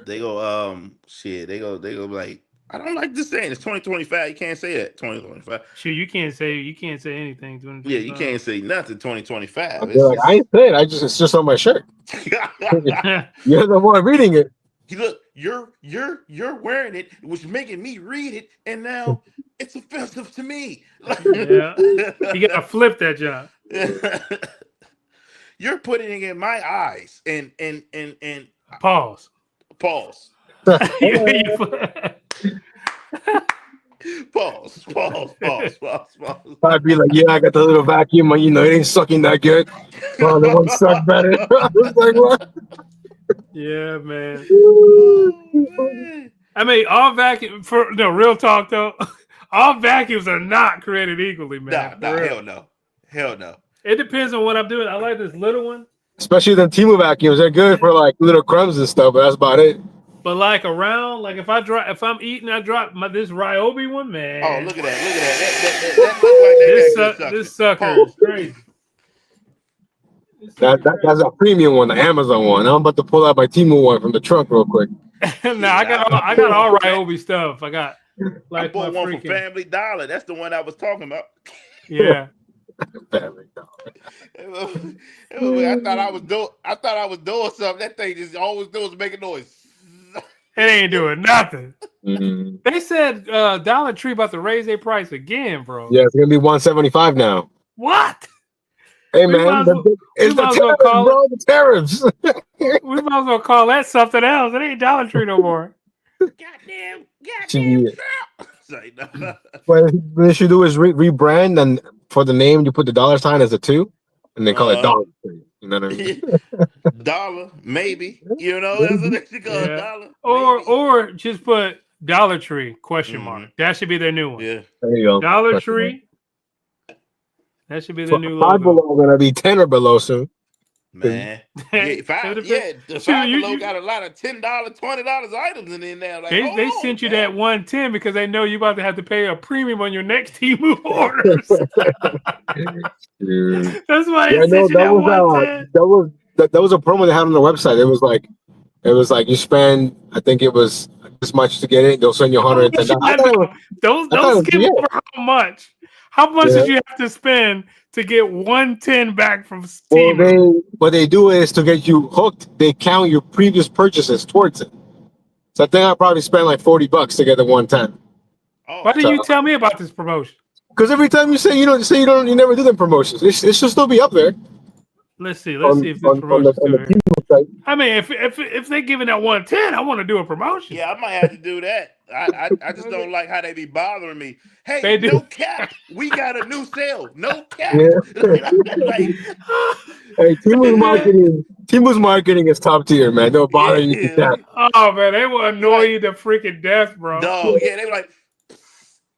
They go they go be like, I don't like this saying. It's 2025. You can't say that 2025. Shoot, you can't say anything. Yeah, you can't say nothing 2025. They're like, I ain't saying. It's just on my shirt. You're the one reading it. Look, you're wearing it, which is making me read it, and now it's offensive to me. Yeah, you gotta flip that job. You're putting it in my eyes, and Pause. Pause. Pause. I'd be like, yeah, I got the little vacuum, it ain't sucking that good. Oh, the one sucked better. I was like, what? Yeah, man. Oh, I mean, all vacuum real talk though. All vacuums are not created equally, man. Nah, hell no. It depends on what I'm doing. I like this little one. Especially the Temu vacuums, they're good for like little crumbs and stuff, but that's about it. But like around, like if I'm eating, I drop this Ryobi one, man. Oh, look at that. That look like this sucker is crazy. That's a premium one, the Amazon one. I'm about to pull out my Temu one from the trunk real quick. No, I got all Ryobi stuff. I got like I bought one from Family Dollar. That's the one I was talking about. Yeah. Family Dollar. I thought I was doing something. That thing just always does making noise. It ain't doing nothing. Mm-hmm. They said Dollar Tree about to raise their price again, bro. Yeah, it's gonna be $175 now. What? Hey man, it's the tariffs, bro. The tariffs. We might as well call that something else. It ain't Dollar Tree no more. Goddamn. What they should do is rebrand, and for the name you put the $sign as a 2, and they call it Dollar Tree. You know what I mean? Dollar, maybe. That's what they should call it. Dollar. Or just put Dollar Tree ? That should be their new one. Yeah. There you go. Dollar Tree That should be the new Five logo. Below gonna be 10 or below soon. Man. The Shoot, Five you- Below you- got a lot of $10, $20 items in there. Like, They sent you that 110 because they know you about to have to pay a premium on your next Temu orders. Dude. That's why Yeah, they no, sent you that 110. that was a promo they had on the website. It was like you spend, I think it was this much to get it. They'll send you $110. I thought it was, Don't skip yeah. over how much. How much Yeah. did you have to spend to get 110 back from well, Temu? what they do is to get you hooked. They count your previous purchases towards it. So I think I probably spent like $40 to get the 110. Oh, Why didn't you tell me about this promotion? Because every time you say you never do them promotions. It should still be up there. Let's see. Let's see if this promotion still here. I mean, if they're giving that 110, I want to do a promotion. yeah, I might have to do that. I just don't like how they be bothering me. Hey, They do. no cap. We got a new sale. No cap. Yeah. Like, Hey, Timu's marketing is top tier, man. They'll bother you to death. Oh man, they will annoy you to freaking death, bro. dog, yeah, they were like,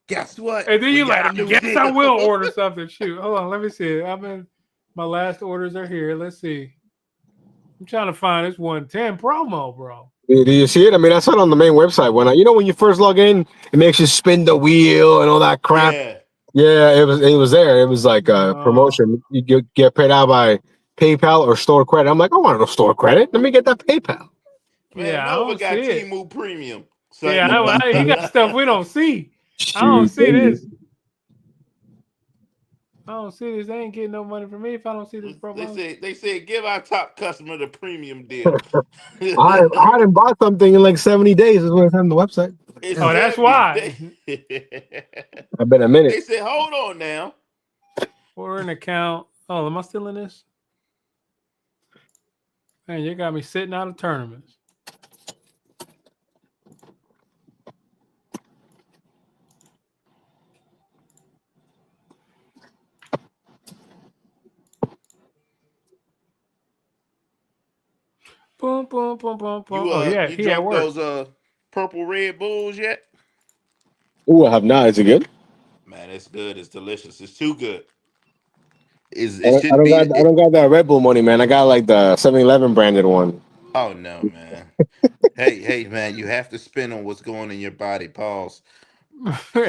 guess what? And then We you got like, a new yes, deal." I will order something. Shoot, hold on, let me see. My last orders are here. Let's see. I'm trying to find this 110 promo, bro. Do you see it? I mean, I saw it on the main website. When you first log in, it makes you spin the wheel and all that crap. Yeah. Yeah, it was there. It was like a promotion. You get paid out by PayPal or store credit. I'm like, I want no store credit. Let me get that PayPal. Man, Yeah, I Nova don't got see it. Temu Premium. So Yeah, he got stuff we don't see. I don't see this. I don't see this. They ain't getting no money from me if I don't see this promo. They said give our top customer the premium deal. I hadn't bought something in like 70 days. Is what it's on the website. It's Oh, that's 70. why. I've been a minute. They said, hold on now. Or an account. Oh, am I still in this? Man, you got me sitting out of tournaments. Boom, boom, boom, boom, boom. You, Oh, yeah, you he at drunk work. those purple Red Bulls yet? Ooh, I have not. Is it good? Man, it's good. It's delicious. It's too good. I don't got that Red Bull money, man. I got like the 7-Eleven branded one. Oh no, man. hey, man, you have to spin on what's going in your body. Pause.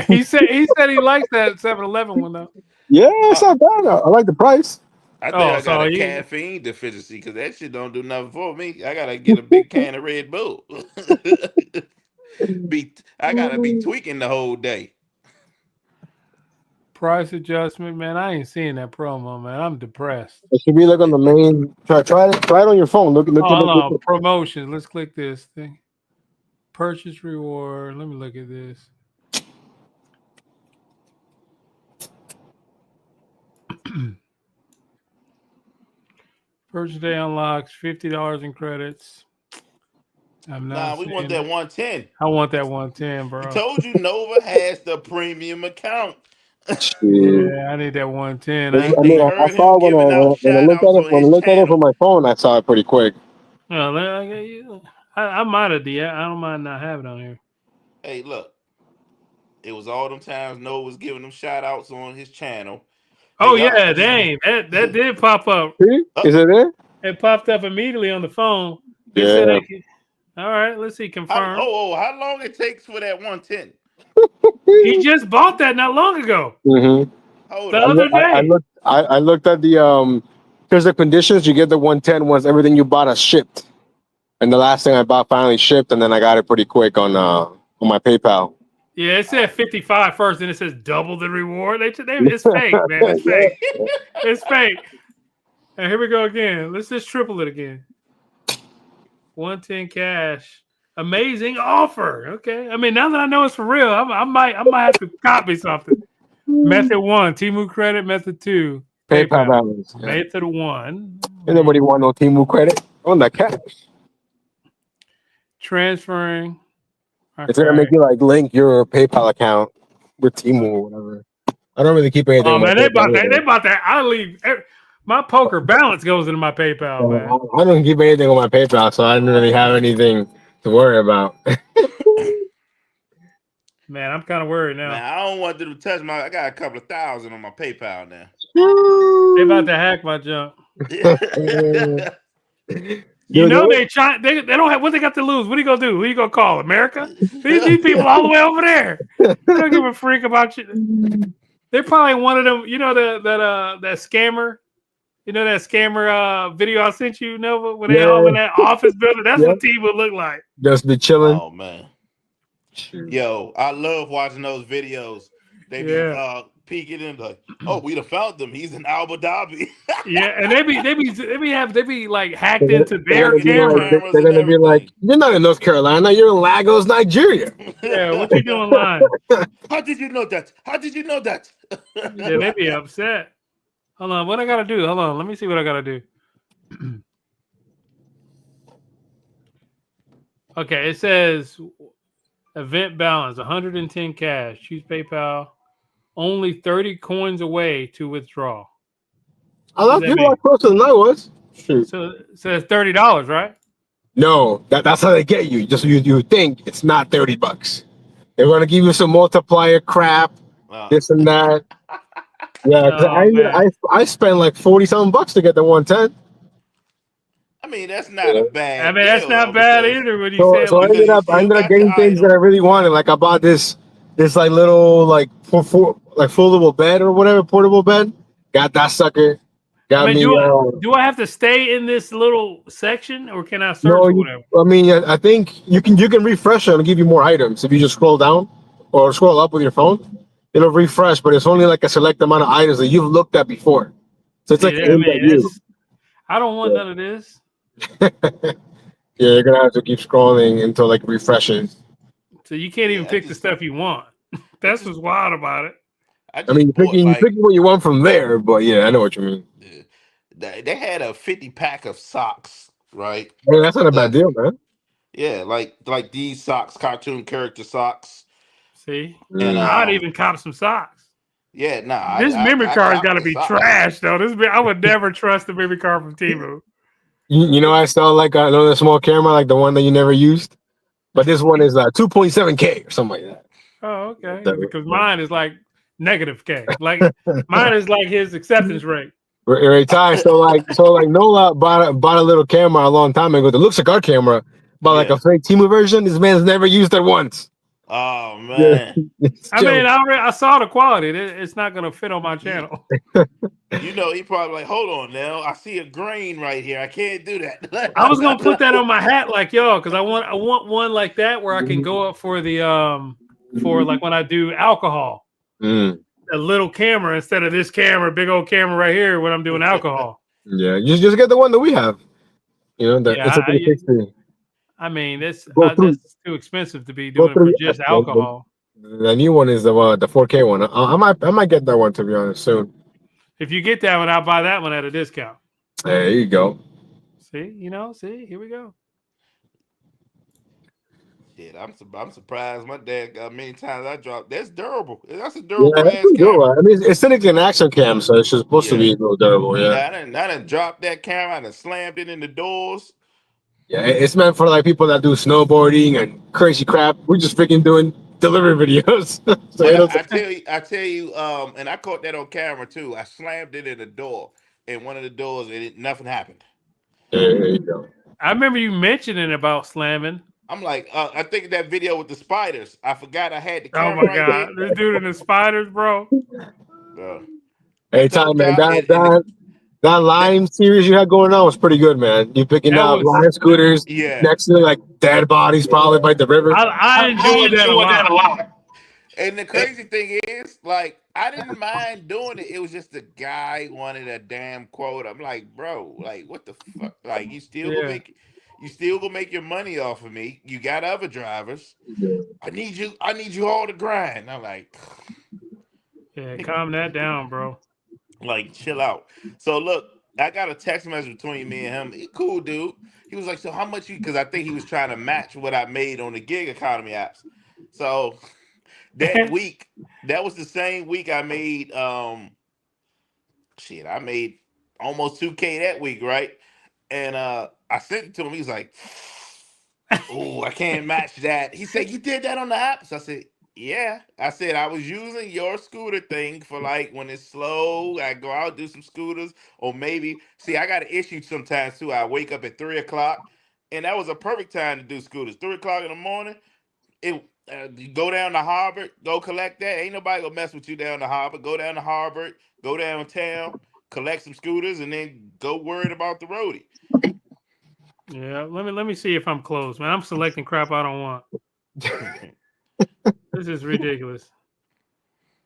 he said he likes that 7-Eleven one though. Yeah, it's not bad. I like the price. I think I got a caffeine deficiency because that shit don't do nothing for me. I gotta get a big can of Red Bull. I gotta be tweaking the whole day. Price adjustment, man. I ain't seeing that promo, man. I'm depressed. It should be like on the main. Try it on your phone. Look on promotions. Let's click this thing. Purchase reward. Let me look at this. Purchase day unlocks $50 in credits. I'm not. We want that 110. I want that 110, bro. I told you Nova has the premium account. Yeah, I need that 110. I saw when I looked at it from my phone, I saw it pretty quick. I might have. I don't mind not having it on here. Hey, look. It was all them times Nova was giving them shout outs on his channel. Oh, yeah, dang. That did pop up. See? Is it there? It popped up immediately on the phone. Yeah. All right, let's see. Confirm. How long it takes for that 110? He just bought that not long ago. Mm-hmm. Hold on. Other day. I looked at the because the conditions. You get the 110 once everything you bought is shipped, and the last thing I bought finally shipped, and then I got it pretty quick on my PayPal. Yeah, it said 55 first, and it says double the reward. It's fake, man. It's fake. It's fake. And here we go again. Let's just triple it again. 110 cash. Amazing offer. Okay. I mean, now that I know it's for real, I might have to copy something. Method 1, Temu credit. Method 2, PayPal balance. Yeah. Method 1. And nobody want no Temu credit on that cash. Transferring. Okay. It's gonna make you like link your PayPal account with Temu or whatever. I don't really keep anything. Oh man, they bought that. I leave. My poker balance goes into my PayPal, man. I don't keep anything on my PayPal, so I didn't really have anything to worry about. Man, I'm kind of worried now. Man, I don't want them to touch my. I got a couple of thousand on my PayPal now. They about to hack my junk. You know they try. They don't have what they got to lose. What are you gonna do? Who you gonna call? America? These people all the way over there. They don't give a freak about you. They're probably one of them. You know that scammer. You know that scammer video I sent you, Nova, when they all in that office building. That's what T would look like. Just be chilling. Oh man. Yo, I love watching those videos. They be peeking in like, oh, we done found them. He's in Abu Dhabi. Yeah, and they be like hacked into their camera. They're gonna be like, you're not in North Carolina, you're in Lagos, Nigeria. Yeah, what you doing live? How did you know that? How did you know that? Yeah, they be upset. Hold on, what I gotta do? Hold on, let me see what I gotta do. Okay, it says event balance 110 cash. Choose PayPal. Only 30 coins away to withdraw. I love you are closer than I was. Shoot. So it says $30, right? No, that's how they get you. Just you think it's not $30. They're gonna give you some multiplier crap, this and that. Yeah, I spent like $40-something to get the 110. I mean, that's not a bad. I mean, that's not bad either. When you say so I ended up getting things that I really wanted. Like I bought this like little like foldable bed or whatever, portable bed. Got that sucker. Got me. Do I have to stay in this little section, or can I search or whatever? I mean, I think you can refresh it and give you more items if you just scroll down or scroll up with your phone. It'll refresh, but it's only like a select amount of items that you've looked at before. So it's like I don't want none of this. Yeah, you're gonna have to keep scrolling until like refreshes. So you can't even pick the stuff you want. That's what's wild about it. I mean, you're picking what you want from there, but yeah, I know what you mean. They had a 50-pack of socks, right? Yeah, that's not a bad deal, man. Yeah, like these socks, cartoon character socks. See, and I'd even cop some socks. Yeah, nah. This memory card's got to be trash, though. I would never trust the memory card from Temu. You know, I saw like another small camera, like the one that you never used, but this one is 2.7K or something like that. Oh, okay. Because mine is like negative K. Like mine is like his acceptance rate. Right, Ty. So Nola bought a little camera a long time ago that looks like our camera, but like a fake Temu version. This man's never used it once. Oh man! I mean, I saw the quality. It's not gonna fit on my channel. You know, he probably like, hold on now. I see a grain right here. I can't do that. I was gonna put that on my hat, like y'all, because I want one like that where I can go up for the for like when I do alcohol. A little camera instead of this camera, big old camera right here when I'm doing alcohol. Yeah, you just get the one that we have. You know, it's a 360. I mean, that's too expensive to be doing for just alcohol. The new one is the 4K one. I might get that one, to be honest, soon. If you get that one, I'll buy that one at a discount. There you go. See, here we go. Shit, I'm surprised. My dad got many times I dropped. That's durable. That's a durable ass camera. I mean, it's technically an action cam, so it's just supposed to be a little durable. Yeah, I done dropped that camera. I done slammed it in the doors. Yeah, it's meant for like people that do snowboarding and crazy crap. We're just freaking doing delivery videos. So I tell you, and I caught that on camera too. I slammed it in the door, in one of the doors, and nothing happened. There you go. I remember you mentioning about slamming. I'm like, I think that video with the spiders. I forgot I had the camera. Oh my god, this dude in the spiders, bro. Hey, Tom, man, that Lime series you had going on was pretty good, man. You picking up Lime scooters next to like dead bodies, probably by the river. I enjoyed that a lot. And the crazy thing is, like, I didn't mind doing it. It was just the guy wanted a damn quote. I'm like, bro, like, what the fuck? Like, you still gonna make your money off of me. You got other drivers. I need you all to grind. I'm like, yeah, calm that down, bro. Like, chill out. So look, I got a text message between me and him. He cool dude. He was like, so how much because I think he was trying to match what I made on the gig economy apps. So that week, that was the same week I made I made almost 2K that week, right? And I sent it to him. He's like, oh, I can't match that. He said, you did that on the apps? I said, Yeah, I said I was using your scooter thing for like when it's slow. I go out do some scooters, or maybe see I got an issue sometimes too. I wake up at 3 o'clock, and that was a perfect time to do scooters. 3 o'clock in the morning. It you go down to Harvard, go collect that. Ain't nobody gonna mess with you down to Harvard. Go down to Harvard, go downtown, collect some scooters, and then go worried about the roadie. Yeah, let me see if I'm close, man. I'm selecting crap I don't want. This is ridiculous.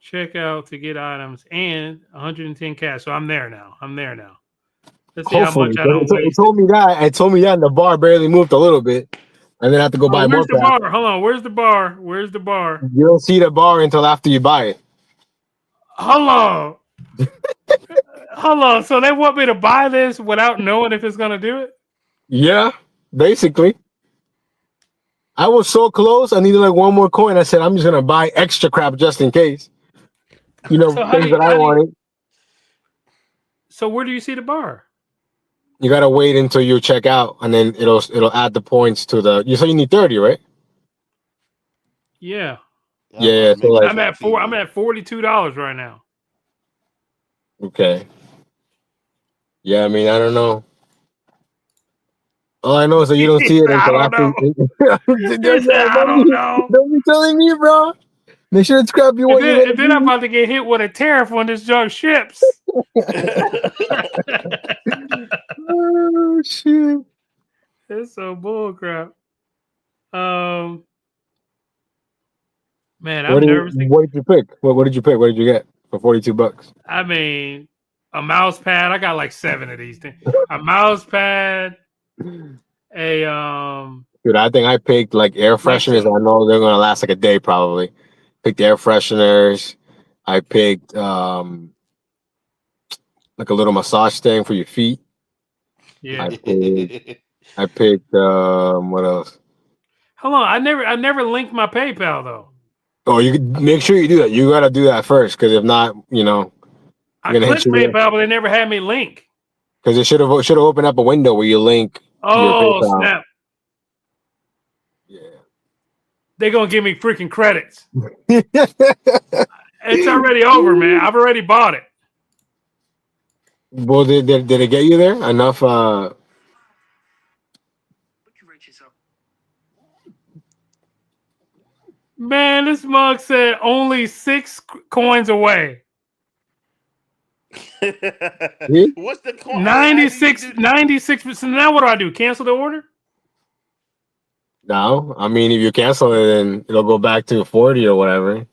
Check out to get items and 110 cash. So I'm there now. Let's see how Hopefully, much I don't it waste. told me that. It told me that, and the bar barely moved a little bit, and then I have to go Oh, buy more where's the crap. bar? Hold on. Where's the bar? Where's the bar? You don't see the bar until after you buy it. Hold on. Hold on. So they want me to buy this without knowing if it's gonna do it? Yeah, basically. I was so close. I needed like one more coin. I said, I'm just gonna buy extra crap just in case. You know, So things that I wanted. so where do you see the bar? You gotta wait until you check out, and then it'll add the points to the. You say you need 30, right? Yeah. I'm about Yeah. to So make me like, I'm some at four. I'm TV. at $42 right now. okay. Yeah, I mean, I don't know. All I know is that you don't see it I until don't after. know. He said, I Don't don't know. be telling me, bro. Make sure it's crap you And want. You're then, gonna and then I'm do. about to get hit with a tariff when this junk ships. Oh shit. It's so bullcrap. Um, man, I'm nervous. What did you pick? What did you pick? What did you get for $42? I mean, a mouse pad. I got like 7 of these things. A mouse pad. A Dude, I think I picked like air like fresheners. some. I know they're gonna last like a day probably. Picked air fresheners. I picked like a little massage thing for your feet. Yeah. I picked what else? Hold on. I never linked my PayPal though. Oh, you could make sure you do that. You gotta do that first, because if not, I you're gonna hit clicked you with PayPal, but they never had me link. because it should have opened up a window where you link your Oh PayPal. snap! Yeah. They gonna give me freaking credits. It's already over, man. I've already bought it. Well, did it get you there enough? Man, this mug said only 6 coins away. What's the coin? How do you 96, do? 96%. Now what do I do? Cancel the order? No, I mean if you cancel it, then it'll go back to 40 or whatever.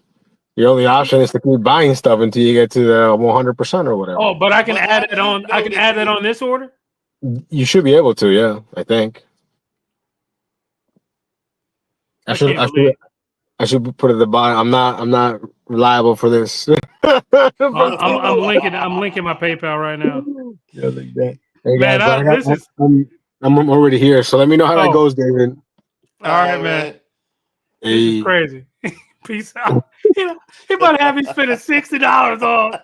Your only option is to keep buying stuff until you get to the 100% or whatever. Oh, but I can But how add do it you on. I know can that add it you? on this order. You should be able to, yeah. I think I I should. can't believe. I should put it at the bottom. I'm not reliable for this. I'm linking. I'm linking my PayPal right now. Yeah, like that. Hey Man, guys, this is. I'm already here. So let me know how that Oh, goes, David. all All right, right, man. man. This is Hey, crazy. Peace out. He about to have me spending $60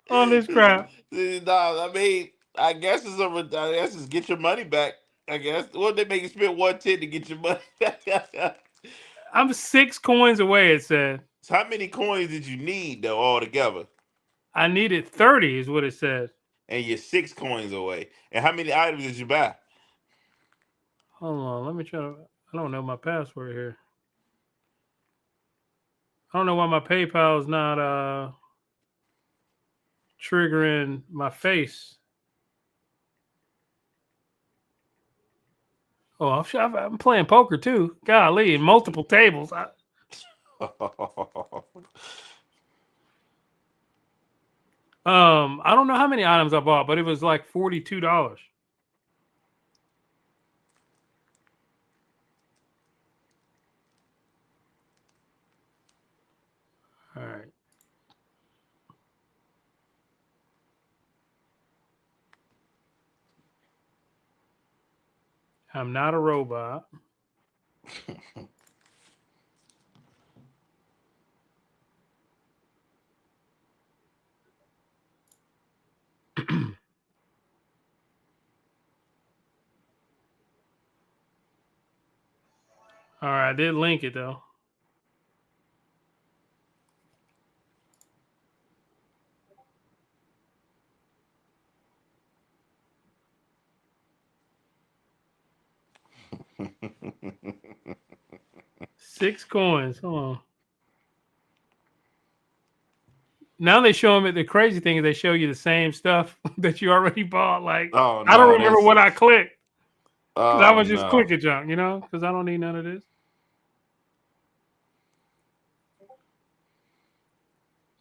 on this crap. Nah, I mean, I guess it's get your money back. I guess what they make you spend 110 to get your money back. I'm 6 coins away. It said So how many coins did you need though altogether? I needed 30. Is what it said. And you're 6 coins away. And how many items did you buy? Hold on. Let me try to. I don't know my password here. I don't know why my PayPal is not triggering my face. Oh, I'm playing poker too. Golly, multiple tables. I don't know how many items I bought, but it was like $42. All right. I'm not a robot. All right, I did link it though. 6 coins. Hold on. Now they show them. The crazy thing is they show you the same stuff that you already bought. Like Oh, I don't no, remember that's- what I clicked because I Oh, was just no. clicking junk, you know, because I don't need none of this.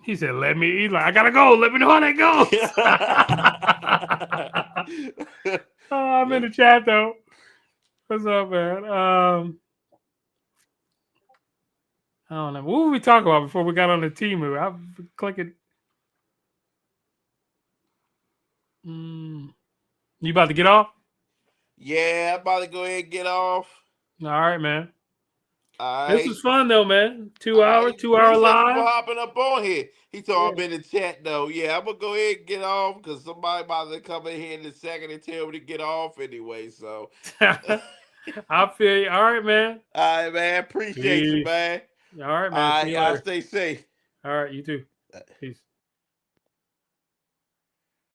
He said, "Let me." He's like, "I gotta go. Let me know how that goes." Oh, I'm in the chat though. What's up, man? I don't know. What were we talking about before we got on the Temu? I'm clicking. You about to get off? Yeah, I'm about to go ahead and get off. All right, man. All This right. was fun though, man. 2 All hour, right. 2 hour Appreciate you for live. hopping up on here. He told Yeah. me in the chat though. Yeah, I'm gonna go ahead and get off because somebody about to come in here in a second and tell me to get off anyway. So I feel you. All right, man. all right, man. Appreciate you, Peace. man. All right, man. All See right, you y'all later. stay safe. All right, you too. Peace.